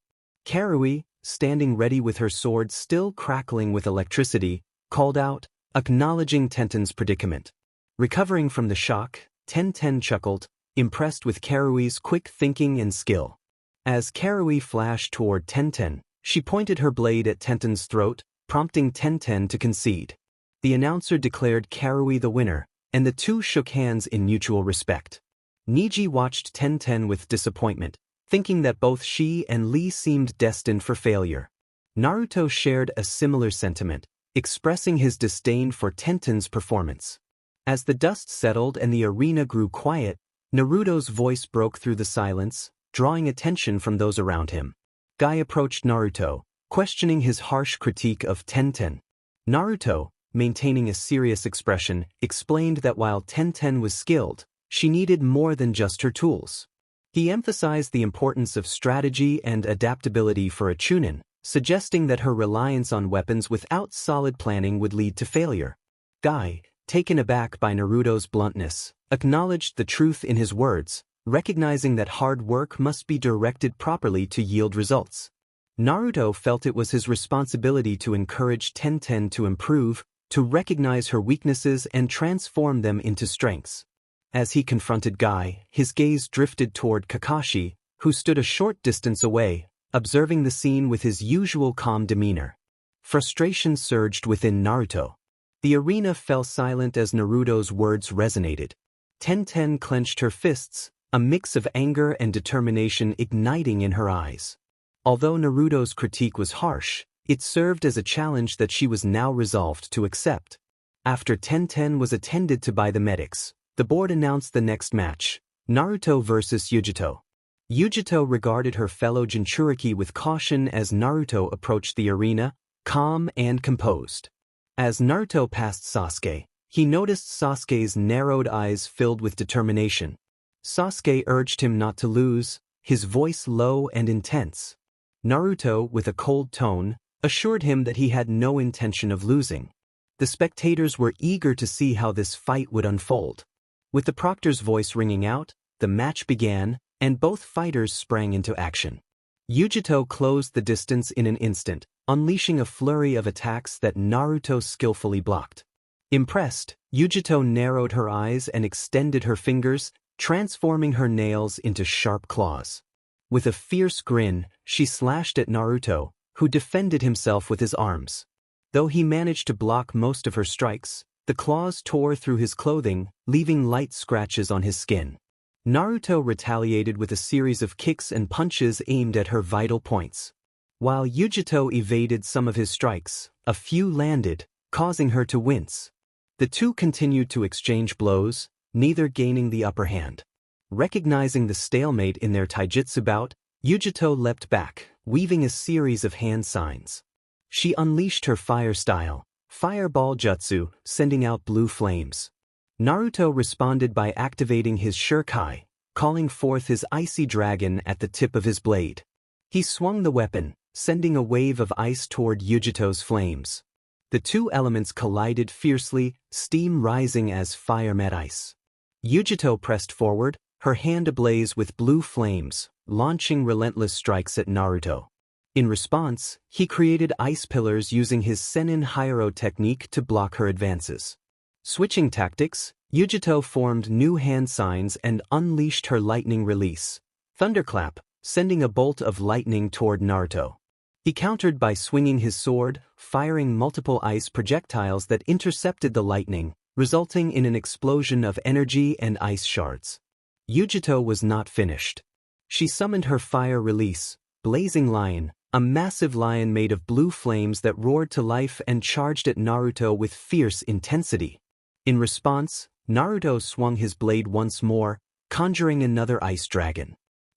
Karui, standing ready with her sword still crackling with electricity, called out, acknowledging Tenten's predicament. Recovering from the shock, Tenten chuckled, impressed with Karui's quick thinking and skill. As Karui flashed toward Tenten, she pointed her blade at Tenten's throat, prompting Tenten to concede. The announcer declared Karui the winner, and the two shook hands in mutual respect. Niji watched Tenten with disappointment, thinking that both she and Lee seemed destined for failure. Naruto shared a similar sentiment, expressing his disdain for Tenten's performance. As the dust settled and the arena grew quiet, Naruto's voice broke through the silence, drawing attention from those around him. Guy approached Naruto, questioning his harsh critique of Tenten. Naruto, maintaining a serious expression, explained that while Tenten was skilled, she needed more than just her tools. He emphasized the importance of strategy and adaptability for a chunin, suggesting that her reliance on weapons without solid planning would lead to failure. Guy, taken aback by Naruto's bluntness, acknowledged the truth in his words, recognizing that hard work must be directed properly to yield results. Naruto felt it was his responsibility to encourage Tenten to improve, to recognize her weaknesses and transform them into strengths. As he confronted Guy, his gaze drifted toward Kakashi, who stood a short distance away, observing the scene with his usual calm demeanor. Frustration surged within Naruto. The arena fell silent as Naruto's words resonated. Tenten clenched her fists, a mix of anger and determination igniting in her eyes. Although Naruto's critique was harsh, it served as a challenge that she was now resolved to accept. After Tenten was attended to by the medics, the board announced the next match, Naruto vs. Yujito. Yujito regarded her fellow Jinchuriki with caution as Naruto approached the arena, calm and composed. As Naruto passed Sasuke, he noticed Sasuke's narrowed eyes filled with determination. Sasuke urged him not to lose, his voice low and intense. Naruto, with a cold tone, assured him that he had no intention of losing. The spectators were eager to see how this fight would unfold. With the proctor's voice ringing out, the match began, and both fighters sprang into action. Yujito closed the distance in an instant, unleashing a flurry of attacks that Naruto skillfully blocked. Impressed, Yujito narrowed her eyes and extended her fingers, transforming her nails into sharp claws. With a fierce grin, she slashed at Naruto, who defended himself with his arms. Though he managed to block most of her strikes, the claws tore through his clothing, leaving light scratches on his skin. Naruto retaliated with a series of kicks and punches aimed at her vital points. While Yujito evaded some of his strikes, a few landed, causing her to wince. The two continued to exchange blows, neither gaining the upper hand. Recognizing the stalemate in their taijutsu bout, Yujito leapt back, weaving a series of hand signs. She unleashed her fire style, Fireball Jutsu, sending out blue flames. Naruto responded by activating his Shurikai, calling forth his icy dragon at the tip of his blade. He swung the weapon, sending a wave of ice toward Yujito's flames. The two elements collided fiercely, steam rising as fire met ice. Yujito pressed forward, her hand ablaze with blue flames, launching relentless strikes at Naruto. In response, he created ice pillars using his Senin Hyro technique to block her advances. Switching tactics, Yujito formed new hand signs and unleashed her lightning release, Thunderclap, sending a bolt of lightning toward Naruto. He countered by swinging his sword, firing multiple ice projectiles that intercepted the lightning, resulting in an explosion of energy and ice shards. Yujito was not finished. She summoned her fire release, Blazing Lion, a massive lion made of blue flames that roared to life and charged at Naruto with fierce intensity. In response, Naruto swung his blade once more, conjuring another ice dragon.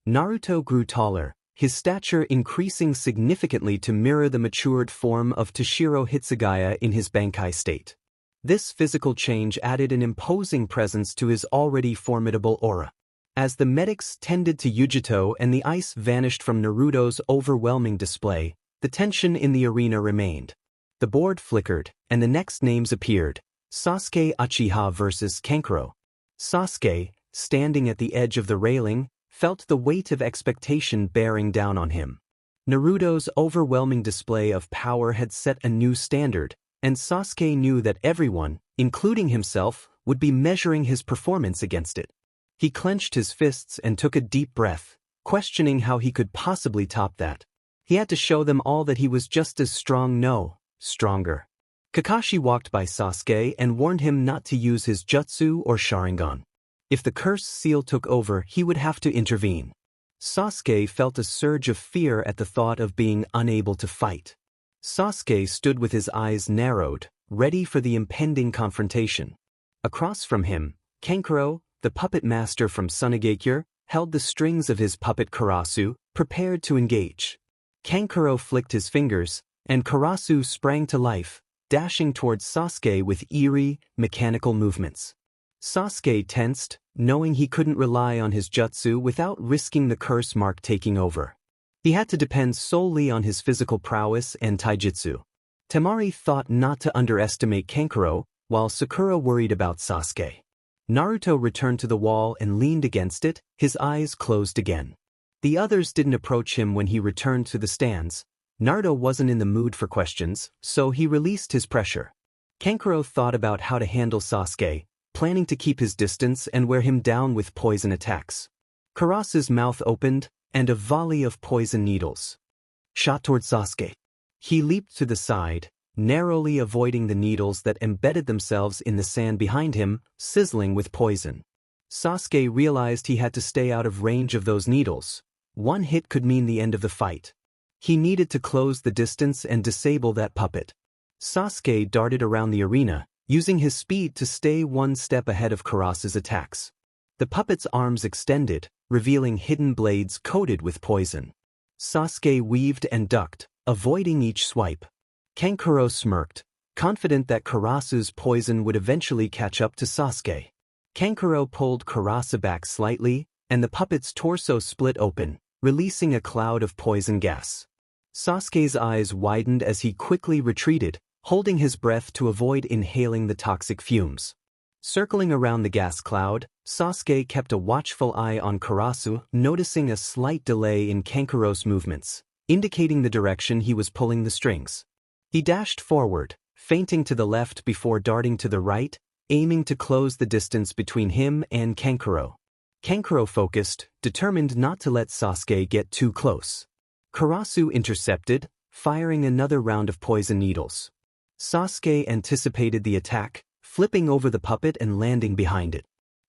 Naruto grew taller, his stature increasing significantly to mirror the matured form of Tōshirō Hitsugaya in his Bankai state. This physical change added an imposing presence to his already formidable aura. As the medics tended to Yujito and the ice vanished from Naruto's overwhelming display, the tension in the arena remained. The board flickered, and the next names appeared: Sasuke Uchiha versus Kankuro. Sasuke, standing at the edge of the railing, felt the weight of expectation bearing down on him. Naruto's overwhelming display of power had set a new standard, and Sasuke knew that everyone, including himself, would be measuring his performance against it. He clenched his fists and took a deep breath, questioning how he could possibly top that. He had to show them all that he was just as strong, no, stronger. Kakashi walked by Sasuke and warned him not to use his jutsu or Sharingan. If the curse seal took over, he would have to intervene. Sasuke felt a surge of fear at the thought of being unable to fight. Sasuke stood with his eyes narrowed, ready for the impending confrontation. Across from him, Kankuro, the puppet master from Sunigakure, held the strings of his puppet Karasu, prepared to engage. Kankuro flicked his fingers, and Karasu sprang to life, dashing towards Sasuke with eerie, mechanical movements. Sasuke tensed, knowing he couldn't rely on his jutsu without risking the curse mark taking over. He had to depend solely on his physical prowess and taijutsu. Temari thought not to underestimate Kankuro, while Sakura worried about Sasuke. Naruto returned to the wall and leaned against it, his eyes closed again. The others didn't approach him when he returned to the stands. Naruto wasn't in the mood for questions, so he released his pressure. Kankuro thought about how to handle Sasuke, planning to keep his distance and wear him down with poison attacks. Karasu's mouth opened, and a volley of poison needles shot toward Sasuke. He leaped to the side, narrowly avoiding the needles that embedded themselves in the sand behind him, sizzling with poison. Sasuke realized he had to stay out of range of those needles. One hit could mean the end of the fight. He needed to close the distance and disable that puppet. Sasuke darted around the arena, using his speed to stay one step ahead of Karasu's attacks. The puppet's arms extended, revealing hidden blades coated with poison. Sasuke weaved and ducked, avoiding each swipe. Kankuro smirked, confident that Karasu's poison would eventually catch up to Sasuke. Kankuro pulled Karasu back slightly, and the puppet's torso split open, releasing a cloud of poison gas. Sasuke's eyes widened as he quickly retreated, holding his breath to avoid inhaling the toxic fumes. Circling around the gas cloud, Sasuke kept a watchful eye on Karasu, noticing a slight delay in Kankuro's movements. indicating the direction he was pulling the strings. He dashed forward, feinting to the left before darting to the right, aiming to close the distance between him and Kankuro. Kankuro focused, determined not to let Sasuke get too close. Karasu intercepted, firing another round of poison needles. Sasuke anticipated the attack, flipping over the puppet and landing behind it.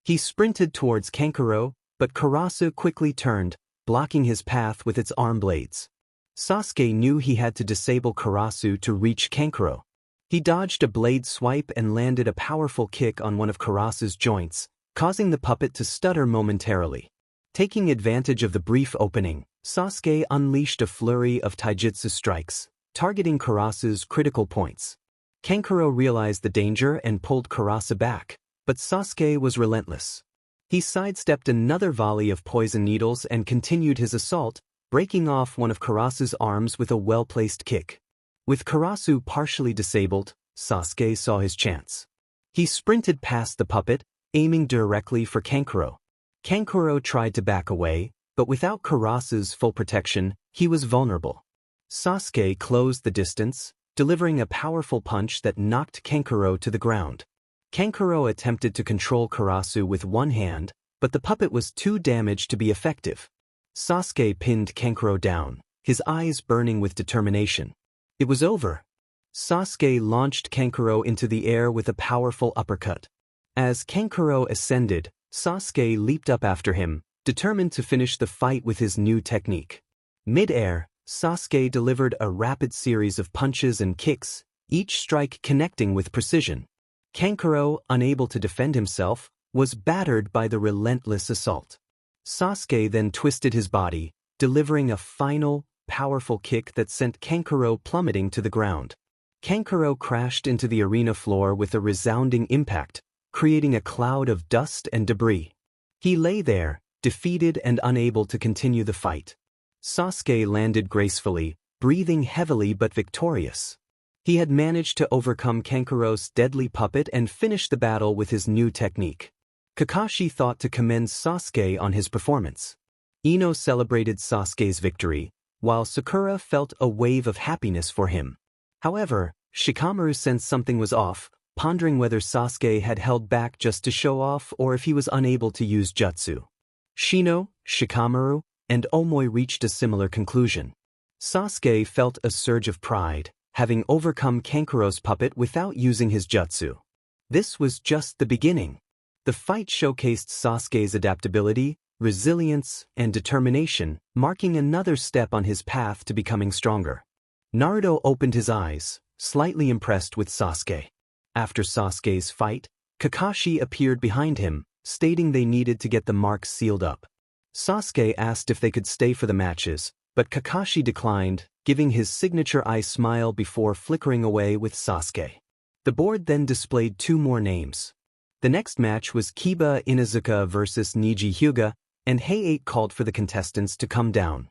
He sprinted towards Kankuro, but Karasu quickly turned, blocking his path with its arm blades. Sasuke knew he had to disable Karasu to reach Kankuro. He dodged a blade swipe and landed a powerful kick on one of Karasu's joints, causing the puppet to stutter momentarily. Taking advantage of the brief opening, Sasuke unleashed a flurry of taijutsu strikes, targeting Karasu's critical points. Kankuro realized the danger and pulled Karasu back, but Sasuke was relentless. He sidestepped another volley of poison needles and continued his assault, breaking off one of Karasu's arms with a well-placed kick. With Karasu partially disabled, Sasuke saw his chance. He sprinted past the puppet, aiming directly for Kankuro. Kankuro tried to back away, but without Karasu's full protection, he was vulnerable. Sasuke closed the distance, delivering a powerful punch that knocked Kankuro to the ground. Kankuro attempted to control Karasu with one hand, but the puppet was too damaged to be effective. Sasuke pinned Kankuro down, his eyes burning with determination. It was over. Sasuke launched Kankuro into the air with a powerful uppercut. As Kankuro ascended, Sasuke leaped up after him, determined to finish the fight with his new technique. Mid-air, Sasuke delivered a rapid series of punches and kicks, each strike connecting with precision. Kankuro, unable to defend himself, was battered by the relentless assault. Sasuke then twisted his body, delivering a final, powerful kick that sent Kankuro plummeting to the ground. Kankuro crashed into the arena floor with a resounding impact, creating a cloud of dust and debris. He lay there, defeated and unable to continue the fight. Sasuke landed gracefully, breathing heavily but victorious. He had managed to overcome Kankuro's deadly puppet and finish the battle with his new technique. Kakashi thought to commend Sasuke on his performance. Ino celebrated Sasuke's victory, while Sakura felt a wave of happiness for him. However, Shikamaru sensed something was off, pondering whether Sasuke had held back just to show off or if he was unable to use jutsu. Shino, Shikamaru, and Omoi reached a similar conclusion. Sasuke felt a surge of pride, having overcome Kankuro's puppet without using his jutsu. This was just the beginning. The fight showcased Sasuke's adaptability, resilience, and determination, marking another step on his path to becoming stronger. Naruto opened his eyes, slightly impressed with Sasuke. After Sasuke's fight, Kakashi appeared behind him, stating they needed to get the marks sealed up. Sasuke asked if they could stay for the matches, but Kakashi declined, giving his signature eye smile before flickering away with Sasuke. The board then displayed two more names. The next match was Kiba Inuzuka versus Niji Hyuga, and Hay-8 called for the contestants to come down.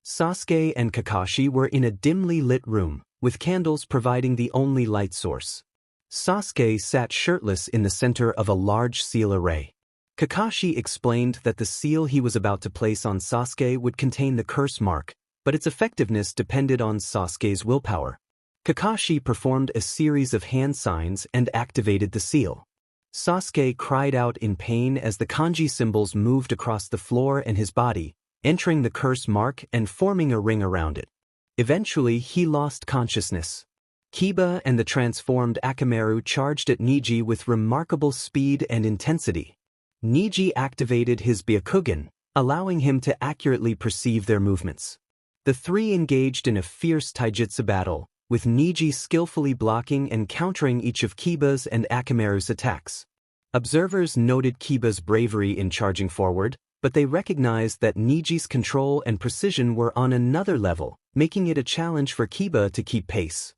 Sasuke and Kakashi were in a dimly lit room, with candles providing the only light source. Sasuke sat shirtless in the center of a large seal array. Kakashi explained that the seal he was about to place on Sasuke would contain the curse mark, but its effectiveness depended on Sasuke's willpower. Kakashi performed a series of hand signs and activated the seal. Sasuke cried out in pain as the kanji symbols moved across the floor and his body, entering the curse mark and forming a ring around it. Eventually, he lost consciousness. Kiba and the transformed Akamaru charged at Niji with remarkable speed and intensity. Niji activated his Byakugan, allowing him to accurately perceive their movements. The three engaged in a fierce taijutsu battle, with Niji skillfully blocking and countering each of Kiba's and Akamaru's attacks. Observers noted Kiba's bravery in charging forward, but they recognized that Niji's control and precision were on another level, making it a challenge for Kiba to keep pace.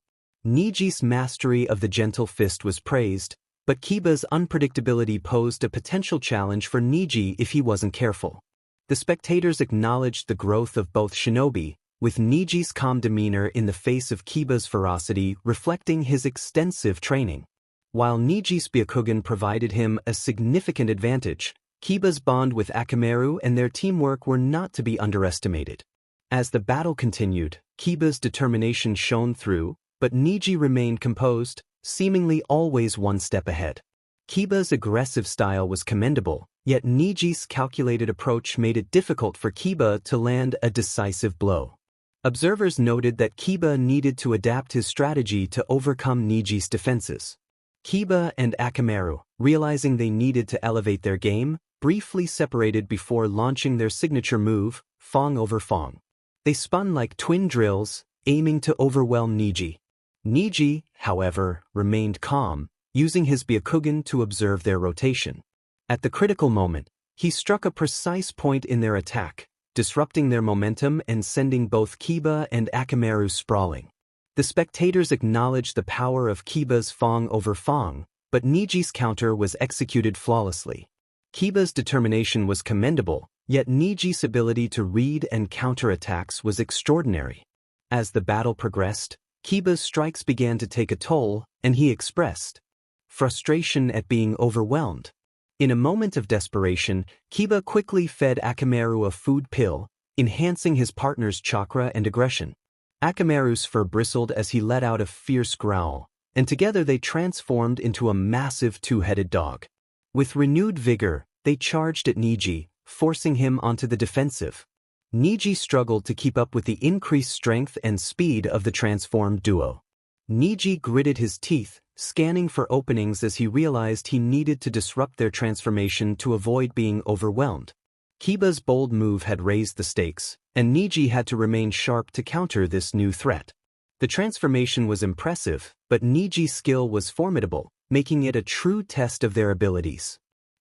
Niji's mastery of the gentle fist was praised, but Kiba's unpredictability posed a potential challenge for Niji if he wasn't careful. The spectators acknowledged the growth of both shinobi, with Niji's calm demeanor in the face of Kiba's ferocity reflecting his extensive training. While Niji's Byakugan provided him a significant advantage, Kiba's bond with Akamaru and their teamwork were not to be underestimated. As the battle continued, Kiba's determination shone through, but Niji remained composed, seemingly always one step ahead. Kiba's aggressive style was commendable, yet Niji's calculated approach made it difficult for Kiba to land a decisive blow. Observers noted that Kiba needed to adapt his strategy to overcome Niji's defenses. Kiba and Akamaru, realizing they needed to elevate their game, briefly separated before launching their signature move, Fong over Fong. They spun like twin drills, aiming to overwhelm Niji. Niji, however, remained calm, using his Byakugan to observe their rotation. At the critical moment, he struck a precise point in their attack, disrupting their momentum and sending both Kiba and Akamaru sprawling. The spectators acknowledged the power of Kiba's Fong over Fong, but Niji's counter was executed flawlessly. Kiba's determination was commendable, yet Niji's ability to read and counter attacks was extraordinary. As the battle progressed, Kiba's strikes began to take a toll, and he expressed frustration at being overwhelmed. In a moment of desperation, Kiba quickly fed Akamaru a food pill, enhancing his partner's chakra and aggression. Akamaru's fur bristled as he let out a fierce growl, and together they transformed into a massive two-headed dog. With renewed vigor, they charged at Niji, forcing him onto the defensive. Niji struggled to keep up with the increased strength and speed of the transformed duo. Niji gritted his teeth, scanning for openings as he realized he needed to disrupt their transformation to avoid being overwhelmed. Kiba's bold move had raised the stakes, and Niji had to remain sharp to counter this new threat. The transformation was impressive, but Niji's skill was formidable, making it a true test of their abilities.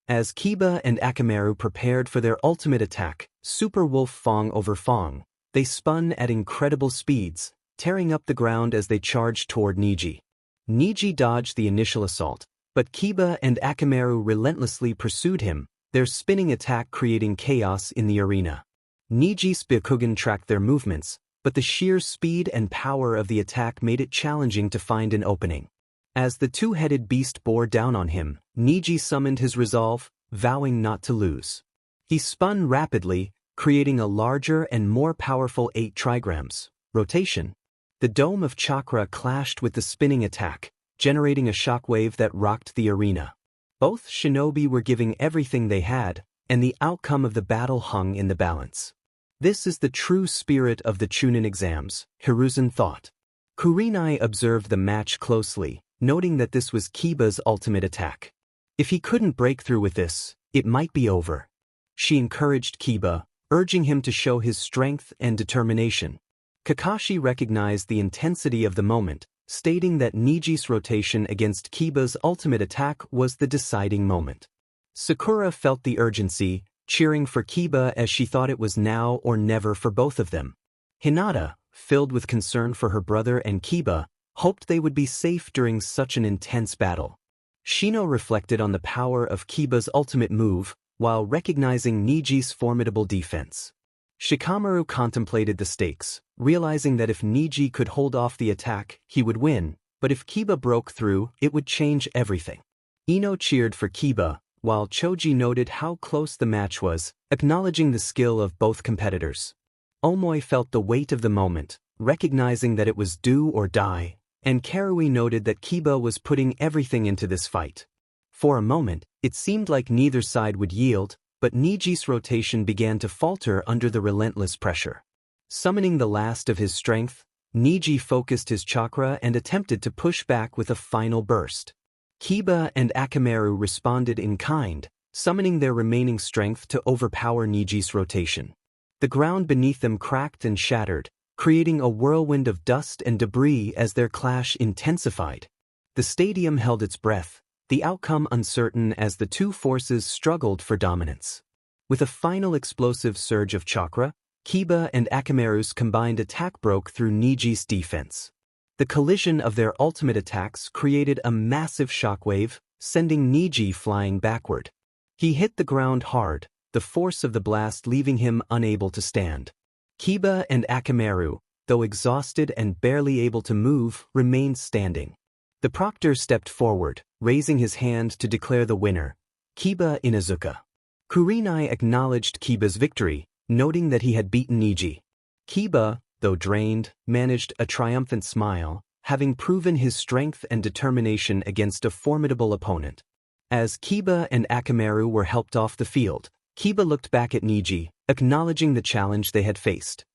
As Kiba and Akamaru prepared for their ultimate attack, Super Wolf Fong over Fong, they spun at incredible speeds, tearing up the ground as they charged toward Niji. Niji dodged the initial assault, but Kiba and Akamaru relentlessly pursued him, their spinning attack creating chaos in the arena. Niji's Byakugan tracked their movements, but the sheer speed and power of the attack made it challenging to find an opening. As the two-headed beast bore down on him, Niji summoned his resolve, vowing not to lose. He spun rapidly, creating a larger and more powerful 8 trigrams rotation. The dome of chakra clashed with the spinning attack, generating a shockwave that rocked the arena. Both shinobi were giving everything they had, and the outcome of the battle hung in the balance. This is the true spirit of the Chunin exams, Hiruzen thought. Kurenai observed the match closely, noting that this was Kiba's ultimate attack. If he couldn't break through with this, it might be over. She encouraged Kiba, urging him to show his strength and determination. Kakashi recognized the intensity of the moment, stating that Niji's rotation against Kiba's ultimate attack was the deciding moment. Sakura felt the urgency, cheering for Kiba as she thought it was now or never for both of them. Hinata, filled with concern for her brother and Kiba, hoped they would be safe during such an intense battle. Shino reflected on the power of Kiba's ultimate move, while recognizing Niji's formidable defense. Shikamaru contemplated the stakes, realizing that if Niji could hold off the attack, he would win, but if Kiba broke through, it would change everything. Ino cheered for Kiba, while Choji noted how close the match was, acknowledging the skill of both competitors. Omoi felt the weight of the moment, recognizing that it was do or die, and Karui noted that Kiba was putting everything into this fight. For a moment, it seemed like neither side would yield, but Niji's rotation began to falter under the relentless pressure. Summoning the last of his strength, Niji focused his chakra and attempted to push back with a final burst. Kiba and Akamaru responded in kind, summoning their remaining strength to overpower Niji's rotation. The ground beneath them cracked and shattered, creating a whirlwind of dust and debris as their clash intensified. The stadium held its breath, the outcome uncertain as the two forces struggled for dominance. With a final explosive surge of chakra, Kiba and Akamaru's combined attack broke through Niji's defense. The collision of their ultimate attacks created a massive shockwave, sending Niji flying backward. He hit the ground hard, the force of the blast leaving him unable to stand. Kiba and Akamaru, though exhausted and barely able to move, remained standing. The proctor stepped forward, raising his hand to declare the winner, Kiba Inuzuka. Kurenai acknowledged Kiba's victory, noting that he had beaten Niji. Kiba, though drained, managed a triumphant smile, having proven his strength and determination against a formidable opponent. As Kiba and Akamaru were helped off the field, Kiba looked back at Niji, acknowledging the challenge they had faced.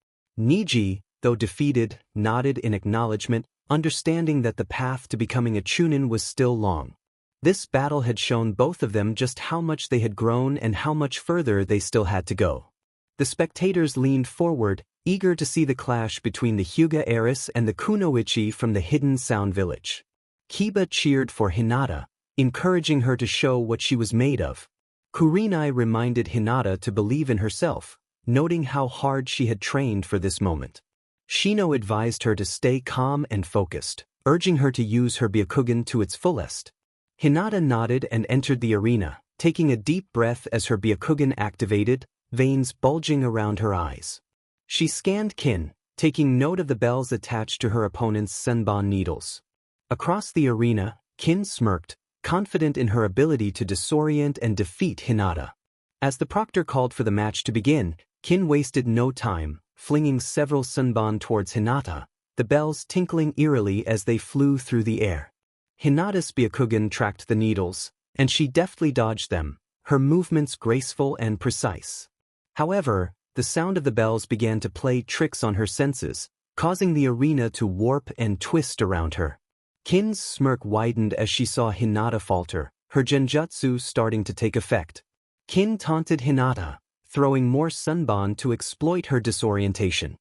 Niji, though defeated, nodded in acknowledgement, understanding that the path to becoming a Chunin was still long. This battle had shown both of them just how much they had grown and how much further they still had to go. The spectators leaned forward, eager to see the clash between the Hyuga heiress and the Kunoichi from the Hidden Sound Village. Kiba cheered for Hinata, encouraging her to show what she was made of. Kurenai reminded Hinata to believe in herself, noting how hard she had trained for this moment. Shino advised her to stay calm and focused, urging her to use her Byakugan to its fullest. Hinata nodded and entered the arena, taking a deep breath as her Byakugan activated, veins bulging around her eyes. She scanned Kin, taking note of the bells attached to her opponent's senbon needles. Across the arena, Kin smirked, confident in her ability to disorient and defeat Hinata. As the proctor called for the match to begin, Kin wasted no time, flinging several senbon towards Hinata, the bells tinkling eerily as they flew through the air. Hinata's Byakugan tracked the needles, and she deftly dodged them, her movements graceful and precise. However, the sound of the bells began to play tricks on her senses, causing the arena to warp and twist around her. Kin's smirk widened as she saw Hinata falter, her genjutsu starting to take effect. Kin taunted Hinata, throwing more senbon to exploit her disorientation.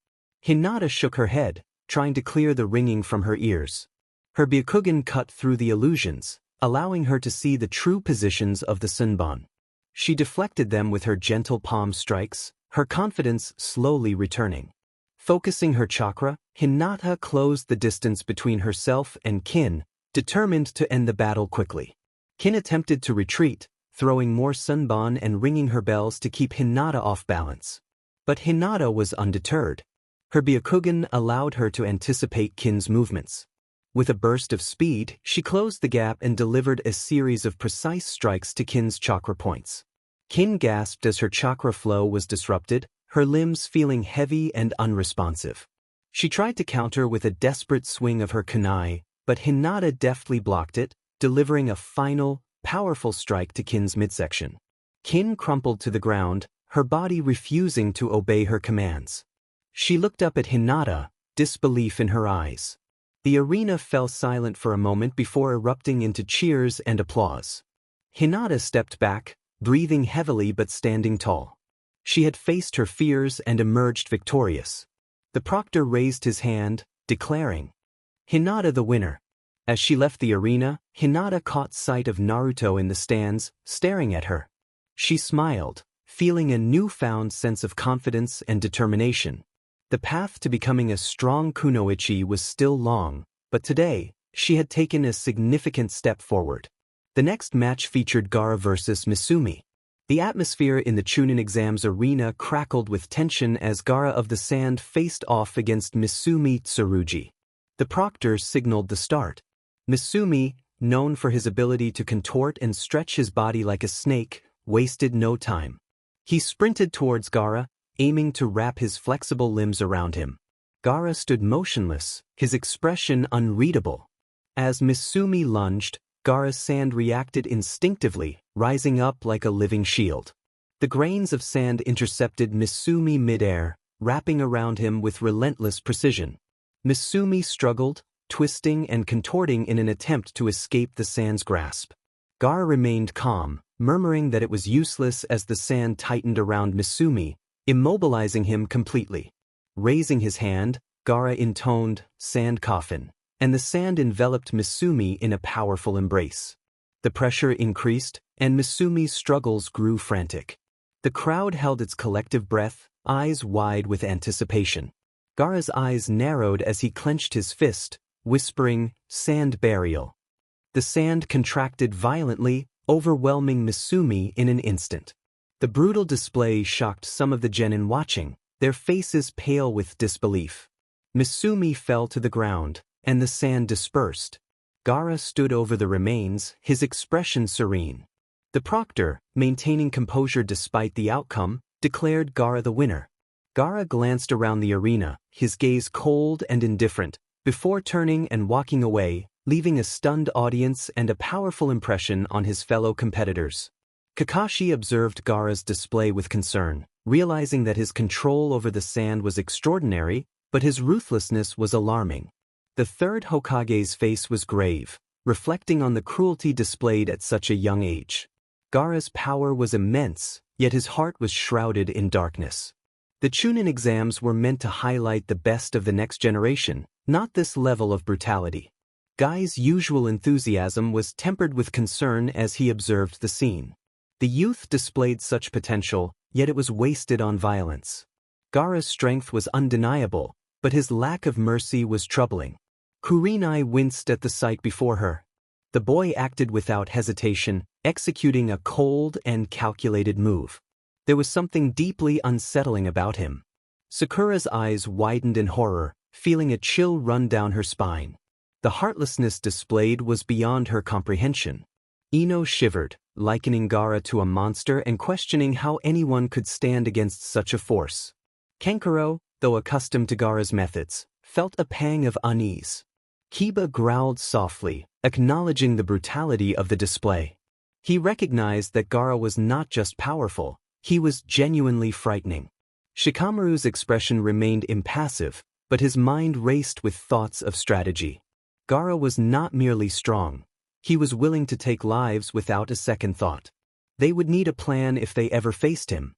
Hinata shook her head, trying to clear the ringing from her ears. Her Byakugan cut through the illusions, allowing her to see the true positions of the senbon. She deflected them with her gentle palm strikes, her confidence slowly returning. Focusing her chakra, Hinata closed the distance between herself and Kin, determined to end the battle quickly. Kin attempted to retreat, throwing more senbon and ringing her bells to keep Hinata off balance. But Hinata was undeterred. Her Byakugan allowed her to anticipate Kin's movements. With a burst of speed, she closed the gap and delivered a series of precise strikes to Kin's chakra points. Kin gasped as her chakra flow was disrupted, her limbs feeling heavy and unresponsive. She tried to counter with a desperate swing of her kunai, but Hinata deftly blocked it, delivering a final, powerful strike to Kin's midsection. Kin crumpled to the ground, her body refusing to obey her commands. She looked up at Hinata, disbelief in her eyes. The arena fell silent for a moment before erupting into cheers and applause. Hinata stepped back, breathing heavily but standing tall. She had faced her fears and emerged victorious. The proctor raised his hand, declaring, "Hinata the winner." As she left the arena, Hinata caught sight of Naruto in the stands, staring at her. She smiled, feeling a newfound sense of confidence and determination. The path to becoming a strong kunoichi was still long, but today, she had taken a significant step forward. The next match featured Gaara versus Misumi. The atmosphere in the Chunin exams arena crackled with tension as Gaara of the Sand faced off against Misumi Tsurugi. The proctor signaled the start. Misumi, known for his ability to contort and stretch his body like a snake, wasted no time. He sprinted towards Gaara, aiming to wrap his flexible limbs around him. Gaara stood motionless, his expression unreadable. As Misumi lunged, Gaara's sand reacted instinctively, rising up like a living shield. The grains of sand intercepted Misumi midair, wrapping around him with relentless precision. Misumi struggled, twisting and contorting in an attempt to escape the sand's grasp. Gaara remained calm, murmuring that it was useless as the sand tightened around Misumi, immobilizing him completely. Raising his hand, Gaara intoned, "Sand coffin," and the sand enveloped Misumi in a powerful embrace. The pressure increased, and Misumi's struggles grew frantic. The crowd held its collective breath, eyes wide with anticipation. Gaara's eyes narrowed as he clenched his fist, whispering, "Sand burial." The sand contracted violently, overwhelming Misumi in an instant. The brutal display shocked some of the genin watching, their faces pale with disbelief. Misumi fell to the ground, and the sand dispersed. Gaara stood over the remains, his expression serene. The proctor, maintaining composure despite the outcome, declared Gaara the winner. Gaara glanced around the arena, his gaze cold and indifferent, before turning and walking away, leaving a stunned audience and a powerful impression on his fellow competitors. Kakashi observed Gaara's display with concern, realizing that his control over the sand was extraordinary, but his ruthlessness was alarming. The third Hokage's face was grave, reflecting on the cruelty displayed at such a young age. Gaara's power was immense, yet his heart was shrouded in darkness. The Chunin exams were meant to highlight the best of the next generation, not this level of brutality. Guy's usual enthusiasm was tempered with concern as he observed the scene. The youth displayed such potential, yet it was wasted on violence. Gaara's strength was undeniable, but his lack of mercy was troubling. Kurenai winced at the sight before her. The boy acted without hesitation, executing a cold and calculated move. There was something deeply unsettling about him. Sakura's eyes widened in horror, feeling a chill run down her spine. The heartlessness displayed was beyond her comprehension. Ino shivered, likening Gaara to a monster and questioning how anyone could stand against such a force. Kankuro, though accustomed to Gaara's methods, felt a pang of unease. Kiba growled softly, acknowledging the brutality of the display. He recognized that Gaara was not just powerful, he was genuinely frightening. Shikamaru's expression remained impassive, but his mind raced with thoughts of strategy. Gaara was not merely strong. He was willing to take lives without a second thought. They would need a plan if they ever faced him.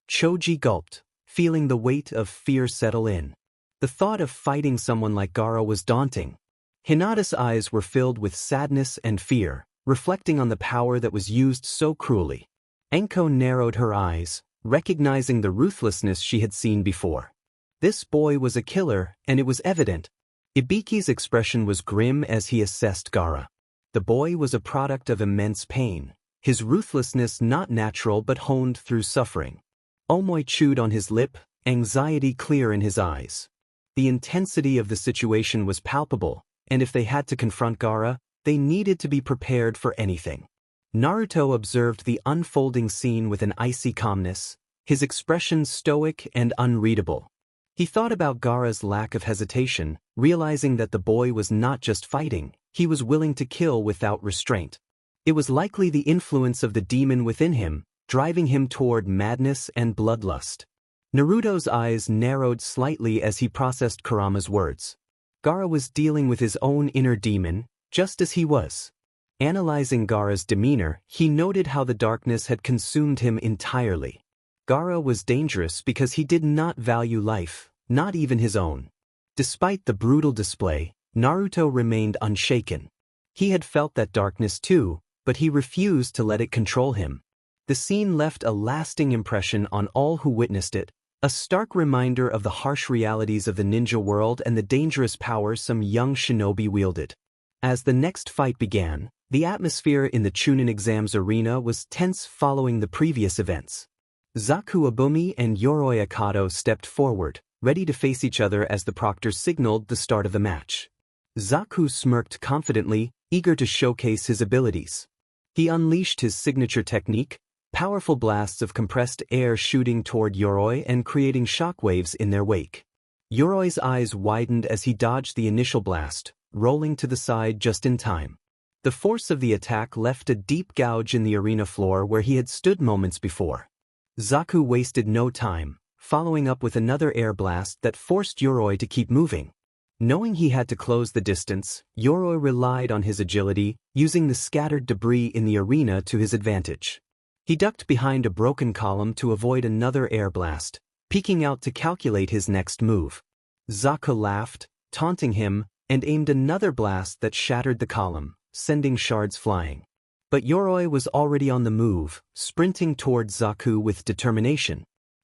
Choji gulped, feeling the weight of fear settle in. The thought of fighting someone like Gaara was daunting. Hinata's eyes were filled with sadness and fear, reflecting on the power that was used so cruelly. Enko narrowed her eyes, recognizing the ruthlessness she had seen before. This boy was a killer, and it was evident. Ibiki's expression was grim as he assessed Gaara. The boy was a product of immense pain, his ruthlessness not natural but honed through suffering. Omoi chewed on his lip, anxiety clear in his eyes. The intensity of the situation was palpable, and if they had to confront Gaara, they needed to be prepared for anything. Naruto observed the unfolding scene with an icy calmness, his expression stoic and unreadable. He thought about Gaara's lack of hesitation, realizing that the boy was not just fighting, he was willing to kill without restraint. It was likely the influence of the demon within him, driving him toward madness and bloodlust. Naruto's eyes narrowed slightly as he processed Kurama's words. Gaara was dealing with his own inner demon, just as he was. Analyzing Gaara's demeanor, he noted how the darkness had consumed him entirely. Gaara was dangerous because he did not value life, not even his own. Despite the brutal display, Naruto remained unshaken. He had felt that darkness too, but he refused to let it control him. The scene left a lasting impression on all who witnessed it, a stark reminder of the harsh realities of the ninja world and the dangerous power some young shinobi wielded. As the next fight began, the atmosphere in the Chunin exams arena was tense following the previous events. Zaku Abumi and Yoroi Akato stepped forward, ready to face each other as the proctor signaled the start of the match. Zaku smirked confidently, eager to showcase his abilities. He unleashed his signature technique, powerful blasts of compressed air shooting toward Yoroi and creating shockwaves in their wake. Yoroi's eyes widened as he dodged the initial blast, rolling to the side just in time. The force of the attack left a deep gouge in the arena floor where he had stood moments before. Zaku wasted no time, following up with another air blast that forced Yoroi to keep moving. Knowing he had to close the distance, Yoroi relied on his agility, using the scattered debris in the arena to his advantage. He ducked behind a broken column to avoid another air blast, peeking out to calculate his next move. Zaku laughed, taunting him, and aimed another blast that shattered the column, sending shards flying. But Yoroi was already on the move, sprinting toward Zaku with determination.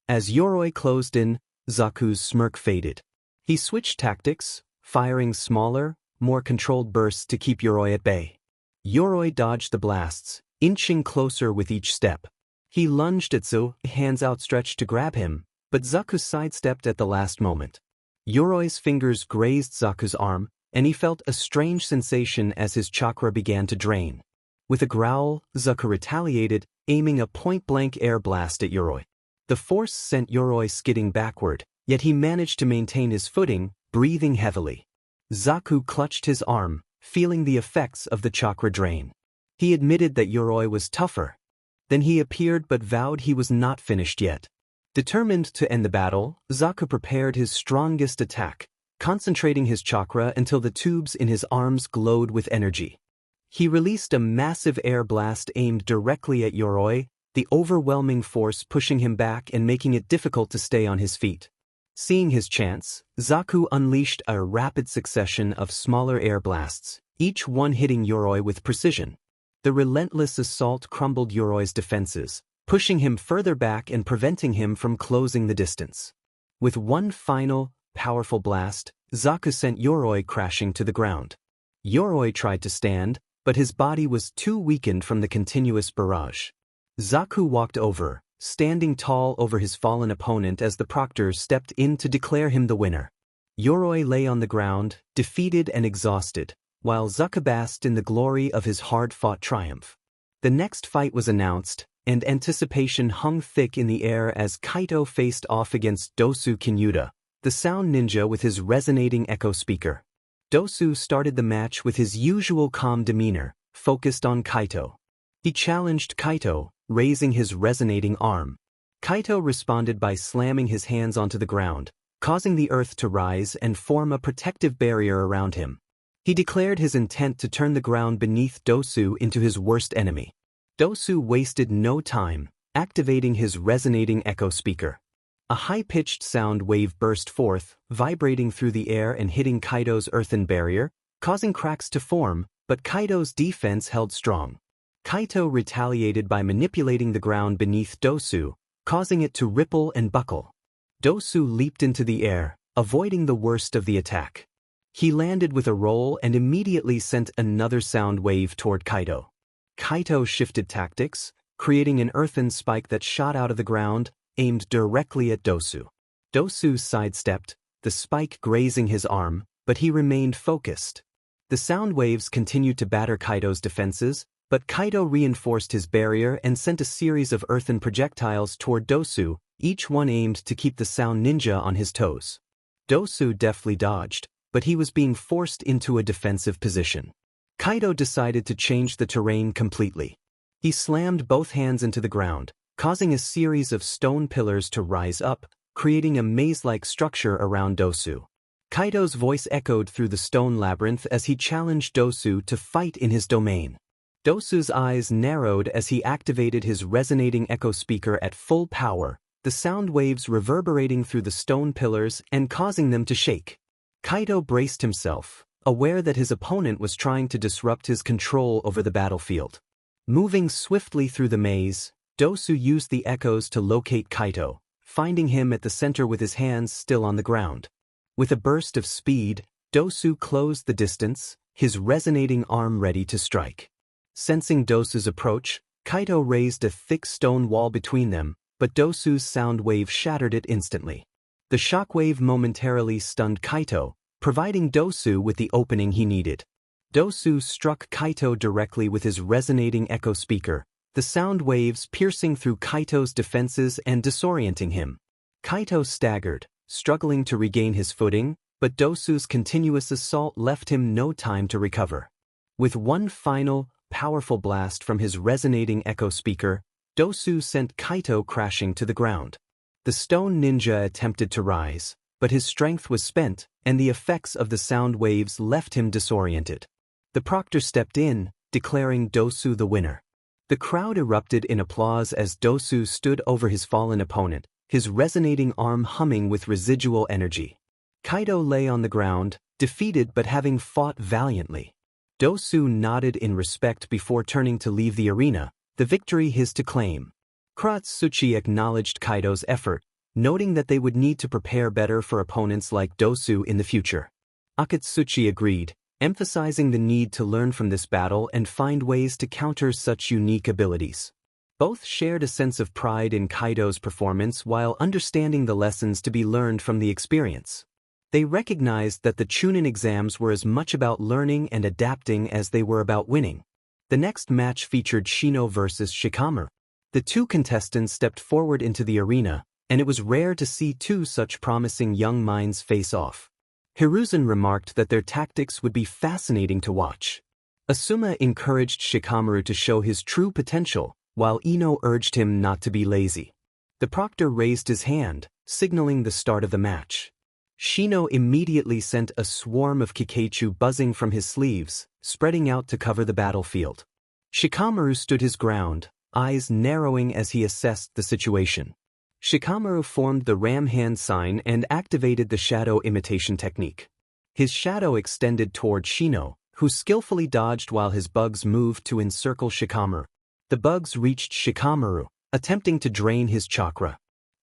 As Yoroi closed in, Zaku's smirk faded. He switched tactics, firing smaller, more controlled bursts to keep Yoroi at bay. Yoroi dodged the blasts, inching closer with each step. He lunged at Zaku, hands outstretched to grab him, but Zaku sidestepped at the last moment. Yoroi's fingers grazed Zaku's arm, and he felt a strange sensation as his chakra began to drain. With a growl, Zaku retaliated, aiming a point-blank air blast at Yoroi. The force sent Yoroi skidding backward, Yet he managed to maintain his footing, breathing heavily. Zaku clutched his arm, feeling the effects of the chakra drain. He admitted that Yoroi was tougher. Then he appeared but vowed he was not finished yet. Determined to end the battle, Zaku prepared his strongest attack, concentrating his chakra until the tubes in his arms glowed with energy. He released a massive air blast aimed directly at Yoroi, the overwhelming force pushing him back and making it difficult to stay on his feet. Seeing his chance, Zaku unleashed a rapid succession of smaller air blasts, each one hitting Yoroi with precision. The relentless assault crumbled Yoroi's defenses, pushing him further back and preventing him from closing the distance. With one final, powerful blast, Zaku sent Yoroi crashing to the ground. Yoroi tried to stand, but his body was too weakened from the continuous barrage. Zaku walked over, standing tall over his fallen opponent as the proctor stepped in to declare him the winner. Yoroi lay on the ground, defeated and exhausted, while Zaku basked in the glory of his hard-fought triumph. The next fight was announced, and anticipation hung thick in the air as Kaito faced off against Dosu Kinyuda, the sound ninja with his resonating echo speaker. Dosu started the match with his usual calm demeanor, focused on Kaito. He challenged Kaito, raising his resonating arm. Kaito responded by slamming his hands onto the ground, causing the earth to rise and form a protective barrier around him. He declared his intent to turn the ground beneath Dosu into his worst enemy. Dosu wasted no time, activating his resonating echo speaker. A high-pitched sound wave burst forth, vibrating through the air and hitting Kaito's earthen barrier, causing cracks to form, but Kaito's defense held strong. Kaito retaliated by manipulating the ground beneath Dosu, causing it to ripple and buckle. Dosu leaped into the air, avoiding the worst of the attack. He landed with a roll and immediately sent another sound wave toward Kaito. Kaito shifted tactics, creating an earthen spike that shot out of the ground, aimed directly at Dosu. Dosu sidestepped, the spike grazing his arm, but he remained focused. The sound waves continued to batter Kaito's defenses, but Kaito reinforced his barrier and sent a series of earthen projectiles toward Dosu, each one aimed to keep the sound ninja on his toes. Dosu deftly dodged, but he was being forced into a defensive position. Kaito decided to change the terrain completely. He slammed both hands into the ground, causing a series of stone pillars to rise up, creating a maze-like structure around Dosu. Kaito's voice echoed through the stone labyrinth as he challenged Dosu to fight in his domain. Dosu's eyes narrowed as he activated his resonating echo speaker at full power, the sound waves reverberating through the stone pillars and causing them to shake. Kaito braced himself, aware that his opponent was trying to disrupt his control over the battlefield. Moving swiftly through the maze, Dosu used the echoes to locate Kaito, finding him at the center with his hands still on the ground. With a burst of speed, Dosu closed the distance, his resonating arm ready to strike. Sensing Dosu's approach, Kaito raised a thick stone wall between them, but Dosu's sound wave shattered it instantly. The shockwave momentarily stunned Kaito, providing Dosu with the opening he needed. Dosu struck Kaito directly with his resonating echo speaker, the sound waves piercing through Kaito's defenses and disorienting him. Kaito staggered, struggling to regain his footing, but Dosu's continuous assault left him no time to recover. With one final, powerful blast from his resonating echo speaker, Dosu sent Kaito crashing to the ground. The stone ninja attempted to rise, but his strength was spent, and the effects of the sound waves left him disoriented. The proctor stepped in, declaring Dosu the winner. The crowd erupted in applause as Dosu stood over his fallen opponent, his resonating arm humming with residual energy. Kaito lay on the ground, defeated but having fought valiantly. Dosu nodded in respect before turning to leave the arena, the victory his to claim. Akatsuchi acknowledged Kaito's effort, noting that they would need to prepare better for opponents like Dosu in the future. Akatsuchi agreed, emphasizing the need to learn from this battle and find ways to counter such unique abilities. Both shared a sense of pride in Kaito's performance while understanding the lessons to be learned from the experience. They recognized that the Chunin exams were as much about learning and adapting as they were about winning. The next match featured Shino versus Shikamaru. The two contestants stepped forward into the arena, and it was rare to see two such promising young minds face off. Hiruzen remarked that their tactics would be fascinating to watch. Asuma encouraged Shikamaru to show his true potential, while Ino urged him not to be lazy. The proctor raised his hand, signaling the start of the match. Shino immediately sent a swarm of Kikeichu buzzing from his sleeves, spreading out to cover the battlefield. Shikamaru stood his ground, eyes narrowing as he assessed the situation. Shikamaru formed the ram hand sign and activated the shadow imitation technique. His shadow extended toward Shino, who skillfully dodged while his bugs moved to encircle Shikamaru. The bugs reached Shikamaru, attempting to drain his chakra.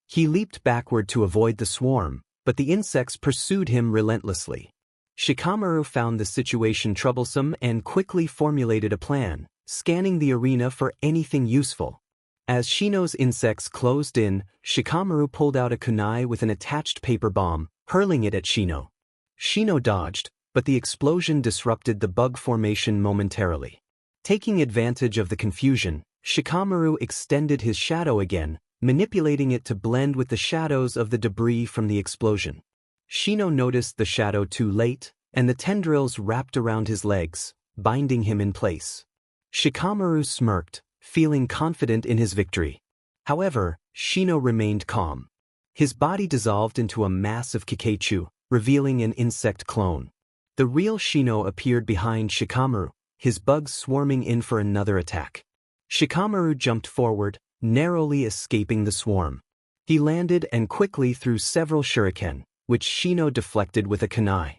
He leaped backward to avoid the swarm, but the insects pursued him relentlessly. Shikamaru found the situation troublesome and quickly formulated a plan, scanning the arena for anything useful. As Shino's insects closed in, Shikamaru pulled out a kunai with an attached paper bomb, hurling it at Shino. Shino dodged, but the explosion disrupted the bug formation momentarily. Taking advantage of the confusion, Shikamaru extended his shadow again, manipulating it to blend with the shadows of the debris from the explosion. Shino noticed the shadow too late, and the tendrils wrapped around his legs, binding him in place. Shikamaru smirked, feeling confident in his victory. However, Shino remained calm. His body dissolved into a mass of Kikeichu, revealing an insect clone. The real Shino appeared behind Shikamaru, his bugs swarming in for another attack. Shikamaru jumped forward, narrowly escaping the swarm. He landed and quickly threw several shuriken, which Shino deflected with a kunai.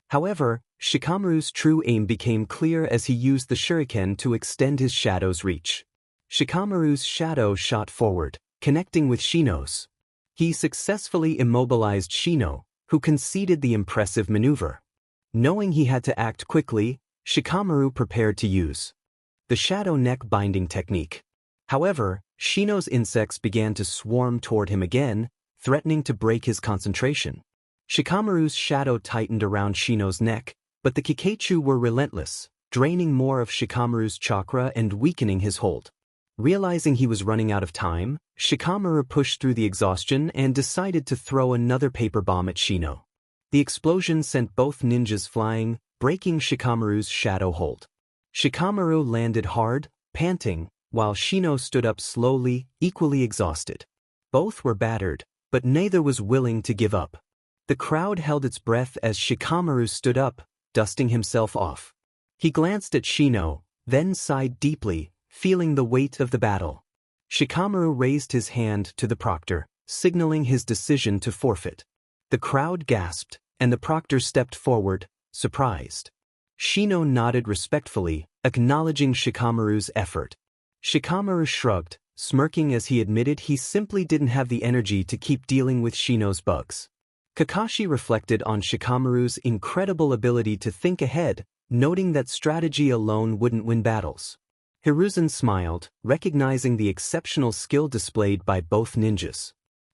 However, Shikamaru's true aim became clear as he used the shuriken to extend his shadow's reach. Shikamaru's shadow shot forward, connecting with Shino's. He successfully immobilized Shino, who conceded the impressive maneuver. Knowing he had to act quickly, Shikamaru prepared to use the shadow neck binding technique. However, Shino's insects began to swarm toward him again, threatening to break his concentration. Shikamaru's shadow tightened around Shino's neck, but the Kikeichu were relentless, draining more of Shikamaru's chakra and weakening his hold. Realizing he was running out of time, Shikamaru pushed through the exhaustion and decided to throw another paper bomb at Shino. The explosion sent both ninjas flying, breaking Shikamaru's shadow hold. Shikamaru landed hard, panting, while Shino stood up slowly, equally exhausted. Both were battered, but neither was willing to give up. The crowd held its breath as Shikamaru stood up, dusting himself off. He glanced at Shino, then sighed deeply, feeling the weight of the battle. Shikamaru raised his hand to the proctor, signaling his decision to forfeit. The crowd gasped, and the proctor stepped forward, surprised. Shino nodded respectfully, acknowledging Shikamaru's effort. Shikamaru shrugged, smirking as he admitted he simply didn't have the energy to keep dealing with Shino's bugs. Kakashi reflected on Shikamaru's incredible ability to think ahead, noting that strategy alone wouldn't win battles. Hiruzen smiled, recognizing the exceptional skill displayed by both ninjas.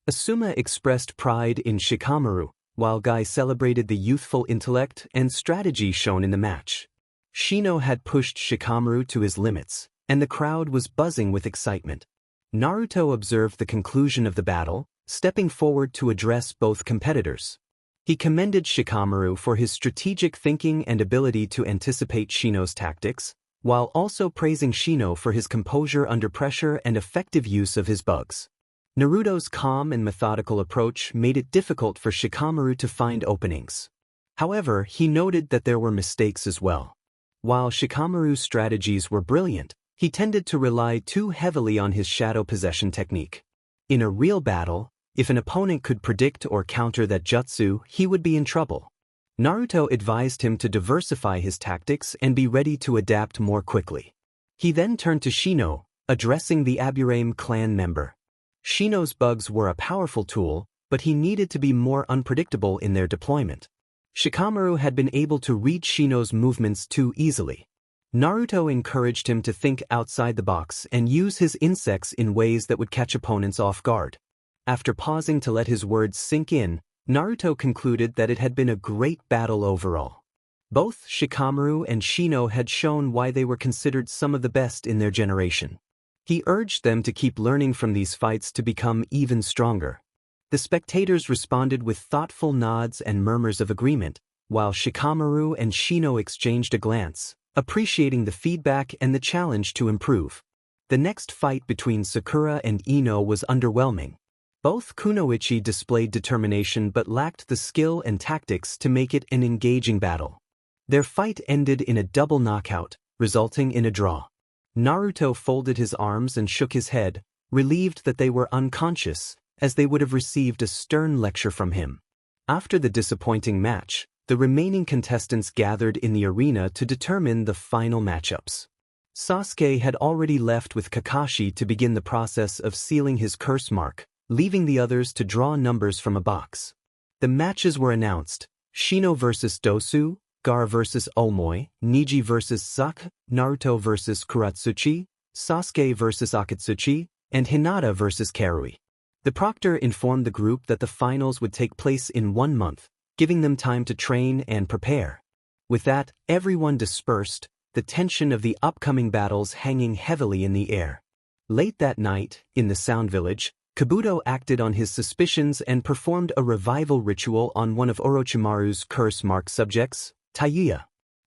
Asuma expressed pride in Shikamaru, while Guy celebrated the youthful intellect and strategy shown in the match. Shino had pushed Shikamaru to his limits, and the crowd was buzzing with excitement. Naruto observed the conclusion of the battle, stepping forward to address both competitors. He commended Shikamaru for his strategic thinking and ability to anticipate Shino's tactics, while also praising Shino for his composure under pressure and effective use of his bugs. Naruto's calm and methodical approach made it difficult for Shikamaru to find openings. However, he noted that there were mistakes as well. While Shikamaru's strategies were brilliant, he tended to rely too heavily on his shadow possession technique. In a real battle, if an opponent could predict or counter that jutsu, he would be in trouble. Naruto advised him to diversify his tactics and be ready to adapt more quickly. He then turned to Shino, addressing the Aburame clan member. Shino's bugs were a powerful tool, but he needed to be more unpredictable in their deployment. Shikamaru had been able to read Shino's movements too easily. Naruto encouraged him to think outside the box and use his insects in ways that would catch opponents off guard. After pausing to let his words sink in, Naruto concluded that it had been a great battle overall. Both Shikamaru and Shino had shown why they were considered some of the best in their generation. He urged them to keep learning from these fights to become even stronger. The spectators responded with thoughtful nods and murmurs of agreement, while Shikamaru and Shino exchanged a glance, appreciating the feedback and the challenge to improve. The next fight between Sakura and Ino was underwhelming. Both kunoichi displayed determination but lacked the skill and tactics to make it an engaging battle. Their fight ended in a double knockout, resulting in a draw. Naruto folded his arms and shook his head, relieved that they were unconscious, as they would have received a stern lecture from him. After the disappointing match, the remaining contestants gathered in the arena to determine the final matchups. Sasuke had already left with Kakashi to begin the process of sealing his curse mark, leaving the others to draw numbers from a box. The matches were announced: Shino vs. Dosu, Gaara vs. Omoi, Niji vs. Sasuke, Naruto vs. Kuratsuchi, Sasuke vs. Akatsuchi, and Hinata vs. Karui. The proctor informed the group that the finals would take place in 1 month, giving them time to train and prepare. With that, everyone dispersed, the tension of the upcoming battles hanging heavily in the air. Late that night, in the Sound Village, Kabuto acted on his suspicions and performed a revival ritual on one of Orochimaru's curse mark subjects, Taiyuya.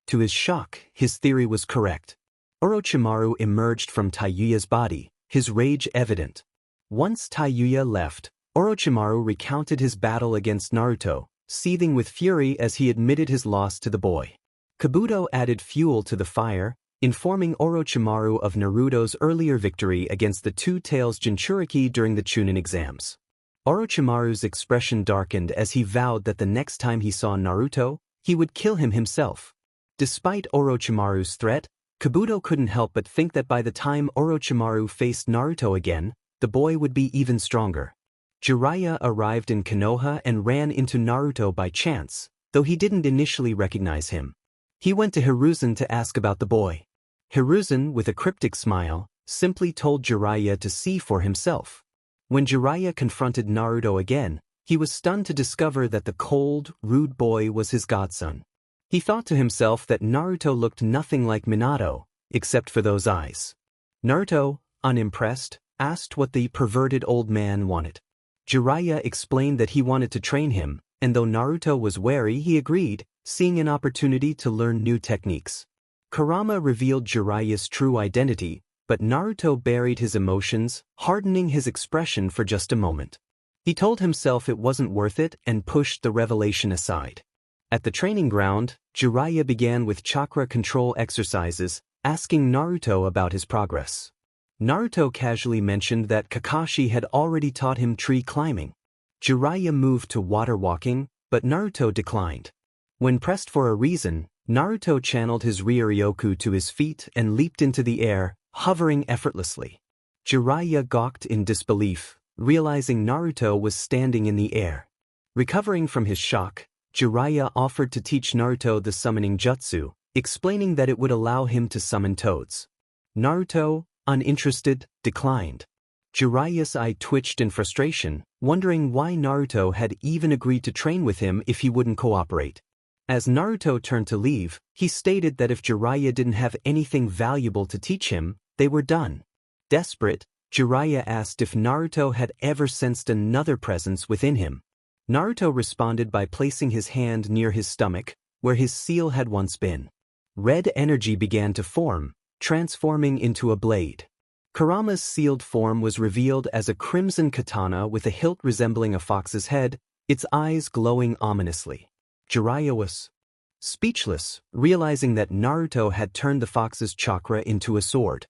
To his shock, his theory was correct. Orochimaru emerged from Taiyuya's body, his rage evident. Once Taiyuya left, Orochimaru recounted his battle against Naruto, seething with fury as he admitted his loss to the boy. Kabuto added fuel to the fire, informing Orochimaru of Naruto's earlier victory against the Two-Tails Jinchuriki during the Chunin exams. Orochimaru's expression darkened as he vowed that the next time he saw Naruto, he would kill him himself. Despite Orochimaru's threat, Kabuto couldn't help but think that by the time Orochimaru faced Naruto again, the boy would be even stronger. Jiraiya arrived in Konoha and ran into Naruto by chance, though he didn't initially recognize him. He went to Hiruzen to ask about the boy. Hiruzen, with a cryptic smile, simply told Jiraiya to see for himself. When Jiraiya confronted Naruto again, he was stunned to discover that the cold, rude boy was his godson. He thought to himself that Naruto looked nothing like Minato, except for those eyes. Naruto, unimpressed, asked what the perverted old man wanted. Jiraiya explained that he wanted to train him, and though Naruto was wary, he agreed, seeing an opportunity to learn new techniques. Kurama revealed Jiraiya's true identity, but Naruto buried his emotions, hardening his expression for just a moment. He told himself it wasn't worth it and pushed the revelation aside. At the training ground, Jiraiya began with chakra control exercises, asking Naruto about his progress. Naruto casually mentioned that Kakashi had already taught him tree climbing. Jiraiya moved to water walking, but Naruto declined. When pressed for a reason, Naruto channeled his Ryoryoku to his feet and leaped into the air, hovering effortlessly. Jiraiya gawked in disbelief, realizing Naruto was standing in the air. Recovering from his shock, Jiraiya offered to teach Naruto the summoning jutsu, explaining that it would allow him to summon toads. Naruto, uninterested, declined. Jiraiya's eye twitched in frustration, wondering why Naruto had even agreed to train with him if he wouldn't cooperate. As Naruto turned to leave, he stated that if Jiraiya didn't have anything valuable to teach him, they were done. Desperate, Jiraiya asked if Naruto had ever sensed another presence within him. Naruto responded by placing his hand near his stomach, where his seal had once been. Red energy began to form, transforming into a blade. Kurama's sealed form was revealed as a crimson katana with a hilt resembling a fox's head, its eyes glowing ominously. Jiraiya was speechless, realizing that Naruto had turned the fox's chakra into a sword.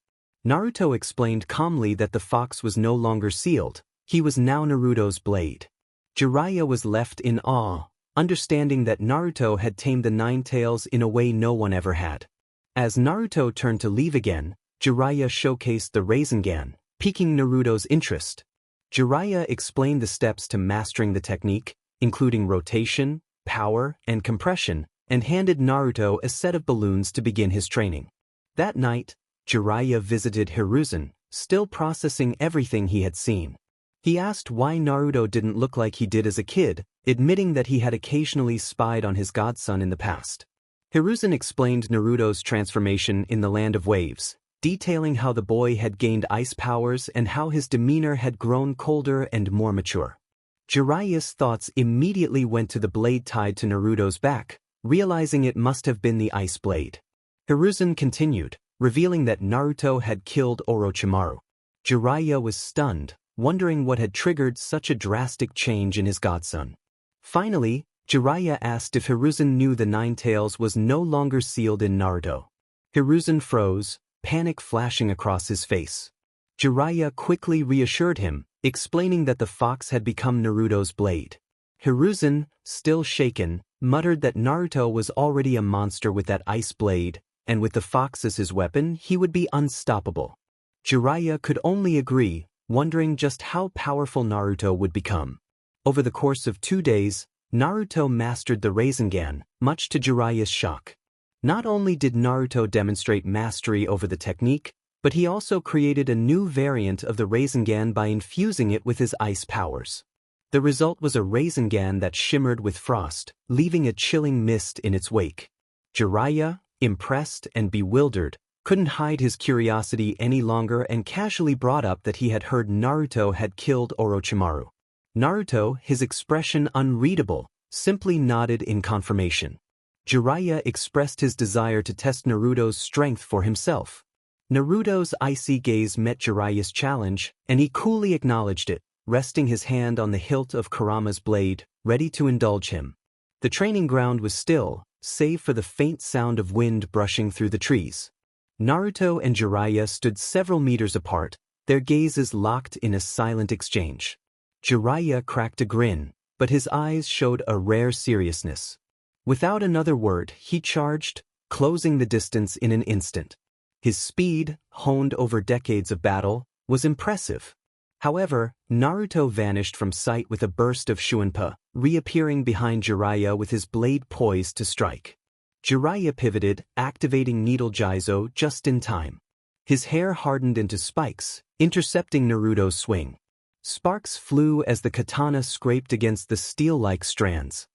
Naruto explained calmly that the fox was no longer sealed, he was now Naruto's blade. Jiraiya was left in awe, understanding that Naruto had tamed the Nine Tails in a way no one ever had. As Naruto turned to leave again, Jiraiya showcased the Rasengan, piquing Naruto's interest. Jiraiya explained the steps to mastering the technique, including rotation, power, and compression, and handed Naruto a set of balloons to begin his training. That night, Jiraiya visited Hiruzen, still processing everything he had seen. He asked why Naruto didn't look like he did as a kid, admitting that he had occasionally spied on his godson in the past. Hiruzen explained Naruto's transformation in the Land of Waves, detailing how the boy had gained ice powers and how his demeanor had grown colder and more mature. Jiraiya's thoughts immediately went to the blade tied to Naruto's back, realizing it must have been the ice blade. Hiruzen continued, revealing that Naruto had killed Orochimaru. Jiraiya was stunned, wondering what had triggered such a drastic change in his godson. Finally, Jiraiya asked if Hiruzen knew the Nine Tails was no longer sealed in Naruto. Hiruzen froze, panic flashing across his face. Jiraiya quickly reassured him, explaining that the fox had become Naruto's blade. Hiruzen, still shaken, muttered that Naruto was already a monster with that ice blade, and with the fox as his weapon, he would be unstoppable. Jiraiya could only agree, wondering just how powerful Naruto would become. Over the course of 2 days, Naruto mastered the Rasengan, much to Jiraiya's shock. Not only did Naruto demonstrate mastery over the technique, but he also created a new variant of the Rasengan by infusing it with his ice powers. The result was a Rasengan that shimmered with frost, leaving a chilling mist in its wake. Jiraiya, impressed and bewildered, couldn't hide his curiosity any longer and casually brought up that he had heard Naruto had killed Orochimaru. Naruto, his expression unreadable, simply nodded in confirmation. Jiraiya expressed his desire to test Naruto's strength for himself. Naruto's icy gaze met Jiraiya's challenge, and he coolly acknowledged it, resting his hand on the hilt of Kurama's blade, ready to indulge him. The training ground was still, save for the faint sound of wind brushing through the trees. Naruto and Jiraiya stood several meters apart, their gazes locked in a silent exchange. Jiraiya cracked a grin, but his eyes showed a rare seriousness. Without another word, he charged, closing the distance in an instant. His speed, honed over decades of battle, was impressive. However, Naruto vanished from sight with a burst of Shuinpa, reappearing behind Jiraiya with his blade poised to strike. Jiraiya pivoted, activating Needle Jizo just in time. His hair hardened into spikes, intercepting Naruto's swing. Sparks flew as the katana scraped against the steel-like strands.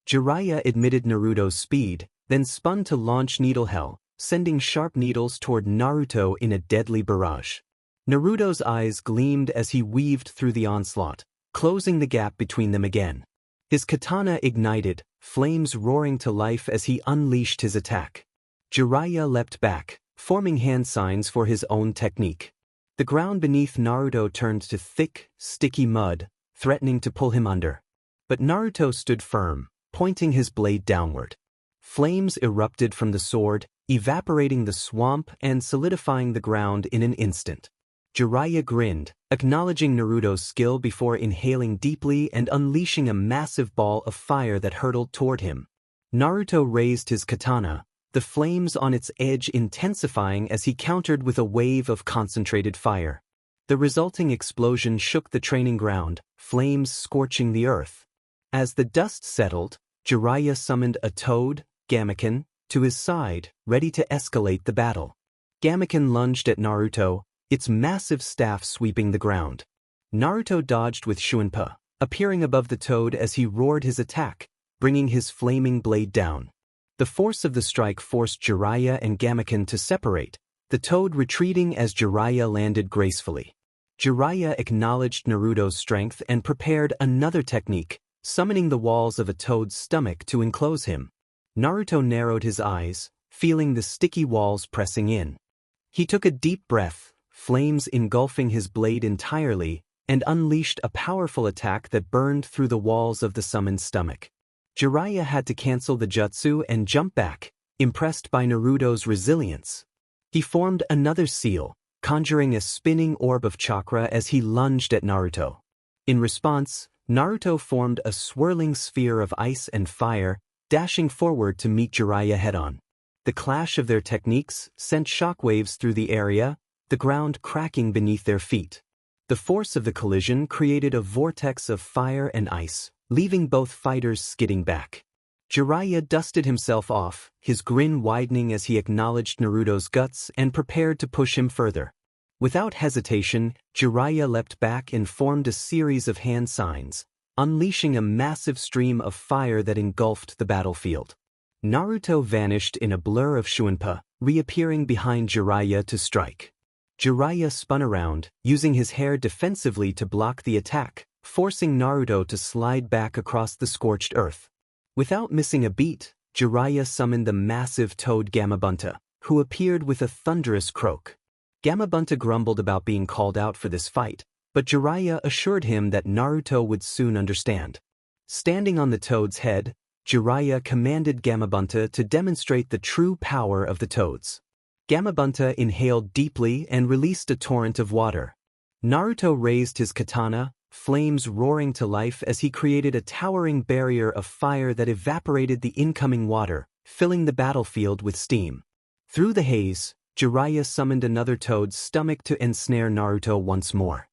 Jiraiya admitted Naruto's speed, then spun to launch Needle Hell, sending sharp needles toward Naruto in a deadly barrage. Naruto's eyes gleamed as he weaved through the onslaught, closing the gap between them again. His katana ignited, flames roaring to life as he unleashed his attack. Jiraiya leapt back, forming hand signs for his own technique. The ground beneath Naruto turned to thick, sticky mud, threatening to pull him under. But Naruto stood firm, pointing his blade downward. Flames erupted from the sword, evaporating the swamp and solidifying the ground in an instant. Jiraiya grinned, acknowledging Naruto's skill before inhaling deeply and unleashing a massive ball of fire that hurtled toward him. Naruto raised his katana, the flames on its edge intensifying as he countered with a wave of concentrated fire. The resulting explosion shook the training ground, flames scorching the earth. As the dust settled, Jiraiya summoned a toad, Gamaken, to his side, ready to escalate the battle. Gamaken lunged at Naruto, its massive staff sweeping the ground. Naruto dodged with Shuinpa, appearing above the toad as he roared his attack, bringing his flaming blade down. The force of the strike forced Jiraiya and Gamaken to separate, the toad retreating as Jiraiya landed gracefully. Jiraiya acknowledged Naruto's strength and prepared another technique, summoning the walls of a toad's stomach to enclose him. Naruto narrowed his eyes, feeling the sticky walls pressing in. He took a deep breath, flames engulfing his blade entirely, and unleashed a powerful attack that burned through the walls of the summoned stomach. Jiraiya had to cancel the jutsu and jump back, impressed by Naruto's resilience. He formed another seal, conjuring a spinning orb of chakra as he lunged at Naruto. In response, Naruto formed a swirling sphere of ice and fire, dashing forward to meet Jiraiya head-on. The clash of their techniques sent shockwaves through the area, the ground cracking beneath their feet. The force of the collision created a vortex of fire and ice, leaving both fighters skidding back. Jiraiya dusted himself off, his grin widening as he acknowledged Naruto's guts and prepared to push him further. Without hesitation, Jiraiya leapt back and formed a series of hand signs, unleashing a massive stream of fire that engulfed the battlefield. Naruto vanished in a blur of Shuinpa, reappearing behind Jiraiya to strike. Jiraiya spun around, using his hair defensively to block the attack, forcing Naruto to slide back across the scorched earth. Without missing a beat, Jiraiya summoned the massive toad Gamabunta, who appeared with a thunderous croak. Gamabunta grumbled about being called out for this fight, but Jiraiya assured him that Naruto would soon understand. Standing on the toad's head, Jiraiya commanded Gamabunta to demonstrate the true power of the toads. Gamabunta inhaled deeply and released a torrent of water. Naruto raised his katana, flames roaring to life as he created a towering barrier of fire that evaporated the incoming water, filling the battlefield with steam. Through the haze, Jiraiya summoned another toad's stomach to ensnare Naruto once more.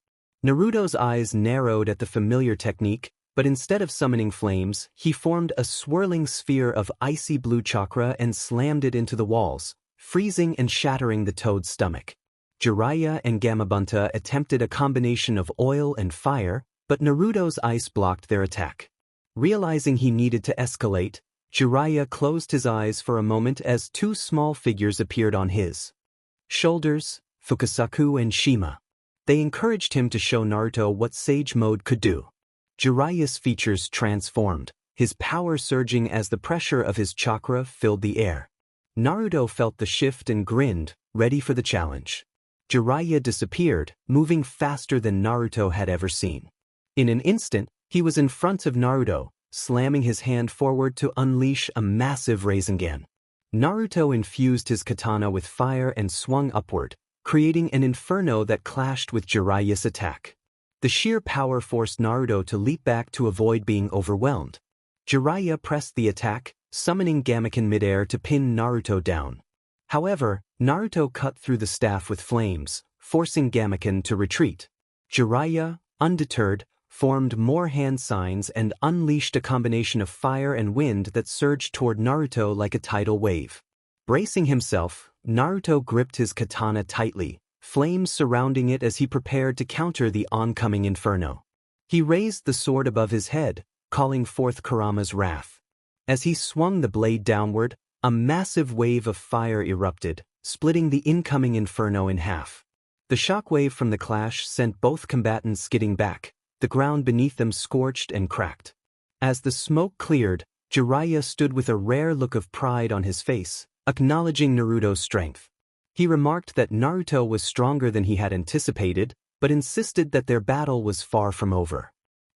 Naruto's eyes narrowed at the familiar technique, but instead of summoning flames, he formed a swirling sphere of icy blue chakra and slammed it into the walls, freezing and shattering the toad's stomach. Jiraiya and Gamabunta attempted a combination of oil and fire, but Naruto's ice blocked their attack. Realizing he needed to escalate, Jiraiya closed his eyes for a moment as two small figures appeared on his shoulders, Fukasaku and Shima. They encouraged him to show Naruto what Sage Mode could do. Jiraiya's features transformed, his power surging as the pressure of his chakra filled the air. Naruto felt the shift and grinned, ready for the challenge. Jiraiya disappeared, moving faster than Naruto had ever seen. In an instant, he was in front of Naruto, slamming his hand forward to unleash a massive Rasengan. Naruto infused his katana with fire and swung upward, creating an inferno that clashed with Jiraiya's attack. The sheer power forced Naruto to leap back to avoid being overwhelmed. Jiraiya pressed the attack, summoning Gamaken midair to pin Naruto down. However, Naruto cut through the staff with flames, forcing Gamaken to retreat. Jiraiya, undeterred, formed more hand signs and unleashed a combination of fire and wind that surged toward Naruto like a tidal wave. Bracing himself, Naruto gripped his katana tightly, flames surrounding it as he prepared to counter the oncoming inferno. He raised the sword above his head, calling forth Kurama's wrath. As he swung the blade downward, a massive wave of fire erupted, splitting the incoming inferno in half. The shockwave from the clash sent both combatants skidding back, the ground beneath them scorched and cracked. As the smoke cleared, Jiraiya stood with a rare look of pride on his face, acknowledging Naruto's strength. He remarked that Naruto was stronger than he had anticipated, but insisted that their battle was far from over.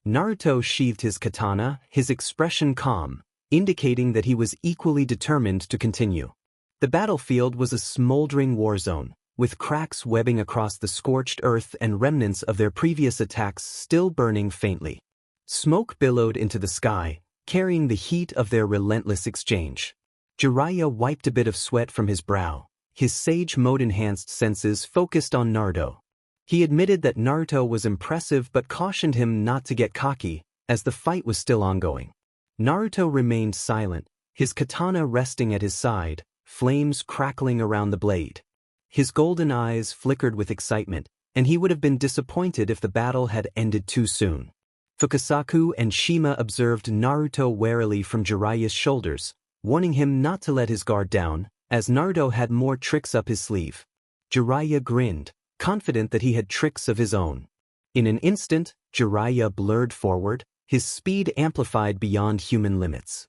Naruto sheathed his katana, his expression calm, indicating that he was equally determined to continue. The battlefield was a smoldering war zone, with cracks webbing across the scorched earth and remnants of their previous attacks still burning faintly. Smoke billowed into the sky, carrying the heat of their relentless exchange. Jiraiya wiped a bit of sweat from his brow, his Sage Mode-enhanced senses focused on Naruto. He admitted that Naruto was impressive but cautioned him not to get cocky, as the fight was still ongoing. Naruto remained silent, his katana resting at his side, flames crackling around the blade. His golden eyes flickered with excitement, and he would have been disappointed if the battle had ended too soon. Fukasaku and Shima observed Naruto warily from Jiraiya's shoulders, warning him not to let his guard down, as Naruto had more tricks up his sleeve. Jiraiya grinned, confident that he had tricks of his own. In an instant, Jiraiya blurred forward, his speed amplified beyond human limits.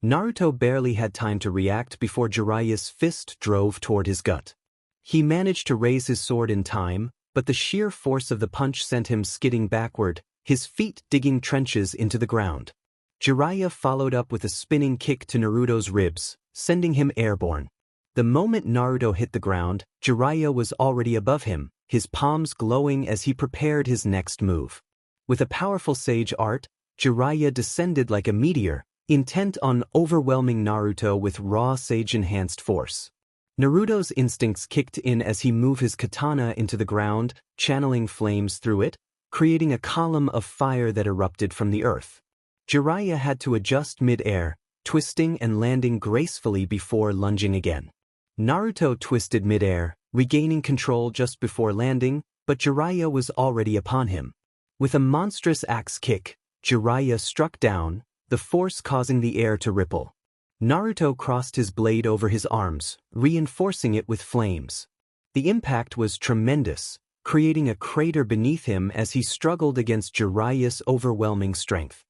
Naruto barely had time to react before Jiraiya's fist drove toward his gut. He managed to raise his sword in time, but the sheer force of the punch sent him skidding backward, his feet digging trenches into the ground. Jiraiya followed up with a spinning kick to Naruto's ribs, sending him airborne. The moment Naruto hit the ground, Jiraiya was already above him, his palms glowing as he prepared his next move. With a powerful sage art, Jiraiya descended like a meteor, intent on overwhelming Naruto with raw sage-enhanced force. Naruto's instincts kicked in as he moved his katana into the ground, channeling flames through it, creating a column of fire that erupted from the earth. Jiraiya had to adjust mid-air, twisting and landing gracefully before lunging again. Naruto twisted mid-air, regaining control just before landing, but Jiraiya was already upon him. With a monstrous axe kick, Jiraiya struck down, the force causing the air to ripple. Naruto crossed his blade over his arms, reinforcing it with flames. The impact was tremendous, creating a crater beneath him as he struggled against Jiraiya's overwhelming strength.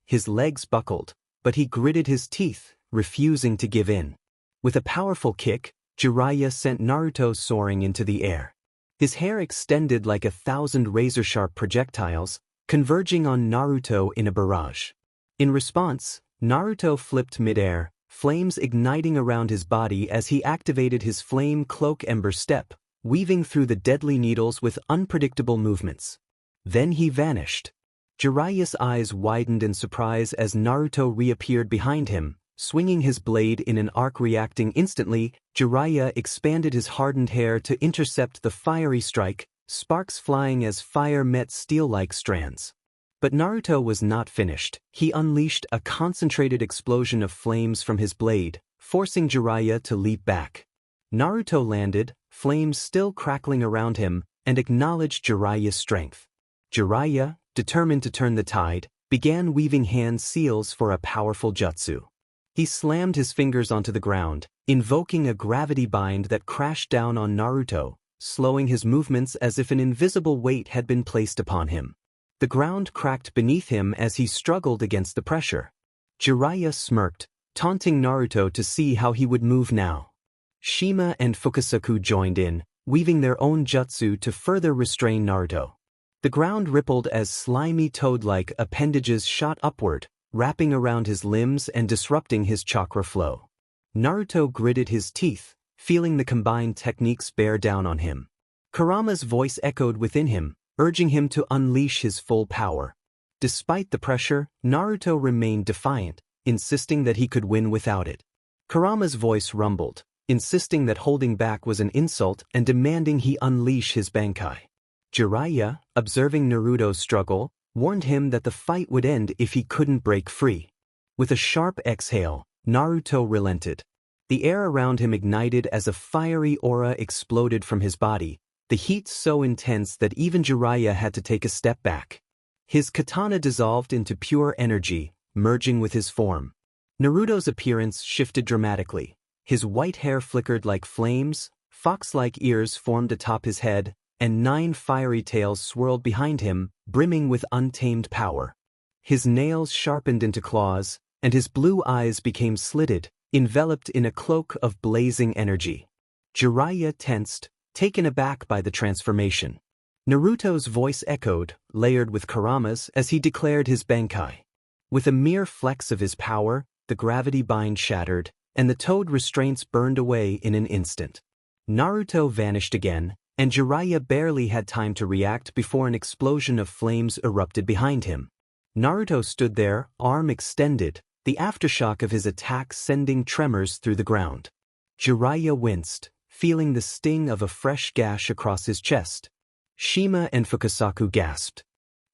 His legs buckled, but he gritted his teeth, refusing to give in. With a powerful kick, Jiraiya sent Naruto soaring into the air. His hair extended like 1,000 razor-sharp projectiles, converging on Naruto in a barrage. In response, Naruto flipped midair, flames igniting around his body as he activated his flame cloak ember step, weaving through the deadly needles with unpredictable movements. Then he vanished. Jiraiya's eyes widened in surprise as Naruto reappeared behind him, swinging his blade in an arc. Reacting instantly, Jiraiya expanded his hardened hair to intercept the fiery strike, sparks flying as fire met steel-like strands. But Naruto was not finished. He unleashed a concentrated explosion of flames from his blade, forcing Jiraiya to leap back. Naruto landed, flames still crackling around him, and acknowledged Jiraiya's strength. Jiraiya, determined to turn the tide, began weaving hand seals for a powerful jutsu. He slammed his fingers onto the ground, invoking a gravity bind that crashed down on Naruto, slowing his movements as if an invisible weight had been placed upon him. The ground cracked beneath him as he struggled against the pressure. Jiraiya smirked, taunting Naruto to see how he would move now. Shima and Fukasaku joined in, weaving their own jutsu to further restrain Naruto. The ground rippled as slimy toad-like appendages shot upward, wrapping around his limbs and disrupting his chakra flow. Naruto gritted his teeth, feeling the combined techniques bear down on him. Kurama's voice echoed within him, urging him to unleash his full power. Despite the pressure, Naruto remained defiant, insisting that he could win without it. Kurama's voice rumbled, insisting that holding back was an insult and demanding he unleash his Bankai. Jiraiya, observing Naruto's struggle, warned him that the fight would end if he couldn't break free. With a sharp exhale, Naruto relented. The air around him ignited as a fiery aura exploded from his body, the heat so intense that even Jiraiya had to take a step back. His katana dissolved into pure energy, merging with his form. Naruto's appearance shifted dramatically. His white hair flickered like flames, fox-like ears formed atop his head, and 9 fiery tails swirled behind him, brimming with untamed power. His nails sharpened into claws, and his blue eyes became slitted, enveloped in a cloak of blazing energy. Jiraiya tensed, taken aback by the transformation. Naruto's voice echoed, layered with Kurama's, as he declared his Bankai. With a mere flex of his power, the gravity bind shattered, and the toad restraints burned away in an instant. Naruto vanished again, and Jiraiya barely had time to react before an explosion of flames erupted behind him. Naruto stood there, arm extended, the aftershock of his attack sending tremors through the ground. Jiraiya winced, feeling the sting of a fresh gash across his chest. Shima and Fukasaku gasped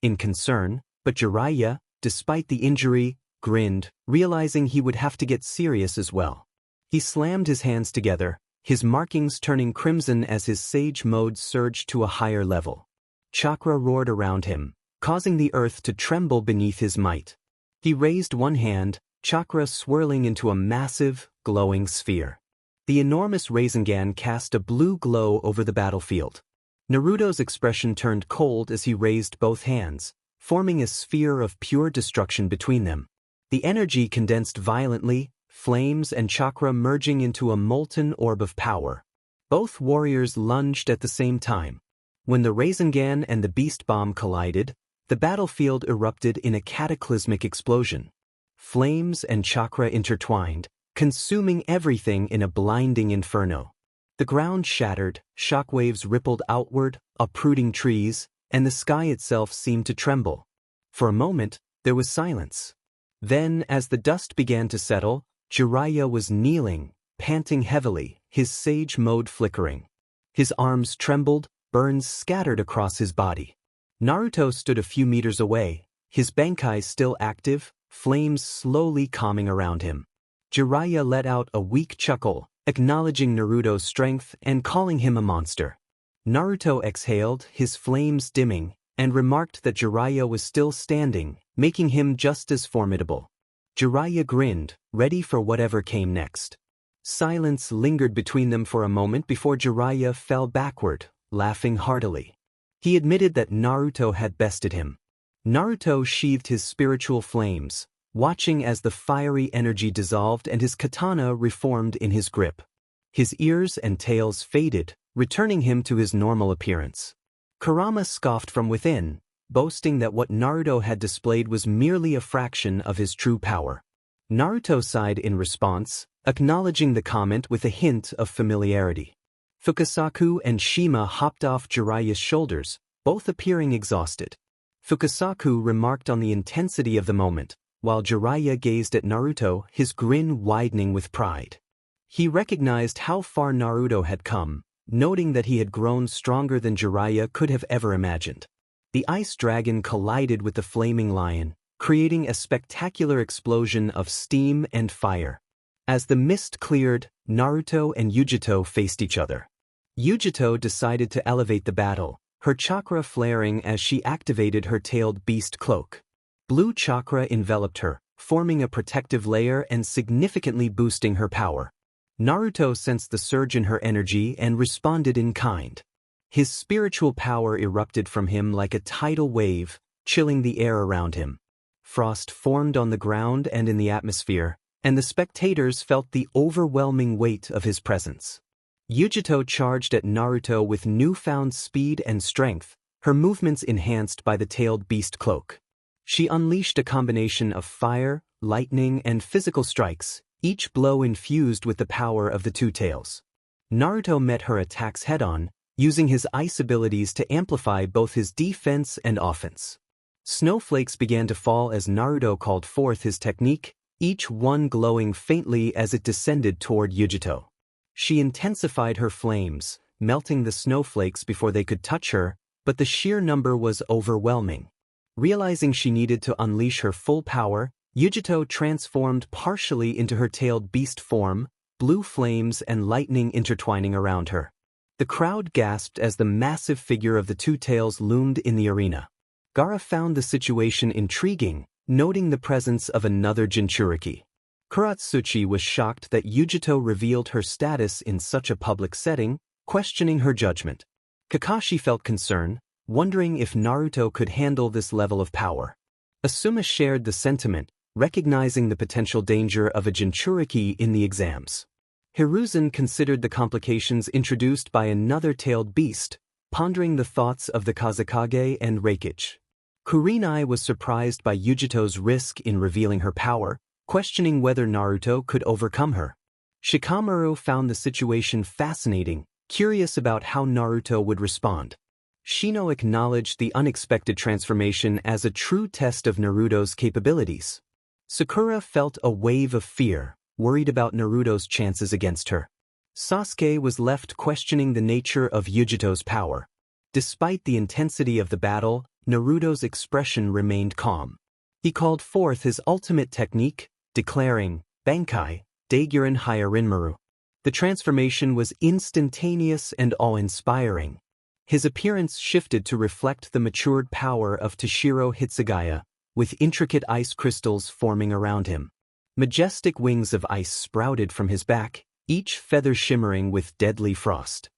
in concern, but Jiraiya, despite the injury, grinned, realizing he would have to get serious as well. He slammed his hands together, his markings turning crimson as his sage mode surged to a higher level. Chakra roared around him, causing the earth to tremble beneath his might. He raised one hand, chakra swirling into a massive, glowing sphere. The enormous Rasengan cast a blue glow over the battlefield. Naruto's expression turned cold as he raised both hands, forming a sphere of pure destruction between them. The energy condensed violently, flames and chakra merging into a molten orb of power. Both warriors lunged at the same time. When the Rasengan and the Beast Bomb collided, the battlefield erupted in a cataclysmic explosion. Flames and chakra intertwined, consuming everything in a blinding inferno. The ground shattered, shockwaves rippled outward, uprooting trees, and the sky itself seemed to tremble. For a moment, there was silence. Then, as the dust began to settle, Jiraiya was kneeling, panting heavily, his sage mode flickering. His arms trembled, burns scattered across his body. Naruto stood a few meters away, his Bankai still active, flames slowly calming around him. Jiraiya let out a weak chuckle, acknowledging Naruto's strength and calling him a monster. Naruto exhaled, his flames dimming, and remarked that Jiraiya was still standing, making him just as formidable. Jiraiya grinned, ready for whatever came next. Silence lingered between them for a moment before Jiraiya fell backward, laughing heartily. He admitted that Naruto had bested him. Naruto sheathed his spiritual flames, watching as the fiery energy dissolved and his katana reformed in his grip. His ears and tails faded, returning him to his normal appearance. Kurama scoffed from within, boasting that what Naruto had displayed was merely a fraction of his true power. Naruto sighed in response, acknowledging the comment with a hint of familiarity. Fukasaku and Shima hopped off Jiraiya's shoulders, both appearing exhausted. Fukasaku remarked on the intensity of the moment, while Jiraiya gazed at Naruto, his grin widening with pride. He recognized how far Naruto had come, noting that he had grown stronger than Jiraiya could have ever imagined. The ice dragon collided with the flaming lion, creating a spectacular explosion of steam and fire. As the mist cleared, Naruto and Yujito faced each other. Yujito decided to elevate the battle, her chakra flaring as she activated her tailed beast cloak. Blue chakra enveloped her, forming a protective layer and significantly boosting her power. Naruto sensed the surge in her energy and responded in kind. His spiritual power erupted from him like a tidal wave, chilling the air around him. Frost formed on the ground and in the atmosphere, and the spectators felt the overwhelming weight of his presence. Yujito charged at Naruto with newfound speed and strength, her movements enhanced by the tailed beast cloak. She unleashed a combination of fire, lightning, and physical strikes, each blow infused with the power of the two tails. Naruto met her attacks head-on, using his ice abilities to amplify both his defense and offense. Snowflakes began to fall as Naruto called forth his technique, each one glowing faintly as it descended toward Yujito. She intensified her flames, melting the snowflakes before they could touch her, but the sheer number was overwhelming. Realizing she needed to unleash her full power, Yujito transformed partially into her tailed beast form, blue flames and lightning intertwining around her. The crowd gasped as the massive figure of the two tails loomed in the arena. Gaara found the situation intriguing, noting the presence of another Jinchuriki. Kuratsuchi was shocked that Yujito revealed her status in such a public setting, questioning her judgment. Kakashi felt concern, wondering if Naruto could handle this level of power. Asuma shared the sentiment, recognizing the potential danger of a Jinchuriki in the exams. Hiruzen considered the complications introduced by another tailed beast, pondering the thoughts of the Kazekage and Reikage. Kurenai was surprised by Yujito's risk in revealing her power, questioning whether Naruto could overcome her. Shikamaru found the situation fascinating, curious about how Naruto would respond. Shino acknowledged the unexpected transformation as a true test of Naruto's capabilities. Sakura felt a wave of fear, worried about Naruto's chances against her. Sasuke was left questioning the nature of Yujito's power. Despite the intensity of the battle, Naruto's expression remained calm. He called forth his ultimate technique, declaring, Bankai, Daiguren Hyarinmaru. The transformation was instantaneous and awe-inspiring. His appearance shifted to reflect the matured power of Tōshirō Hitsugaya, with intricate ice crystals forming around him. Majestic wings of ice sprouted from his back, each feather shimmering with deadly frost.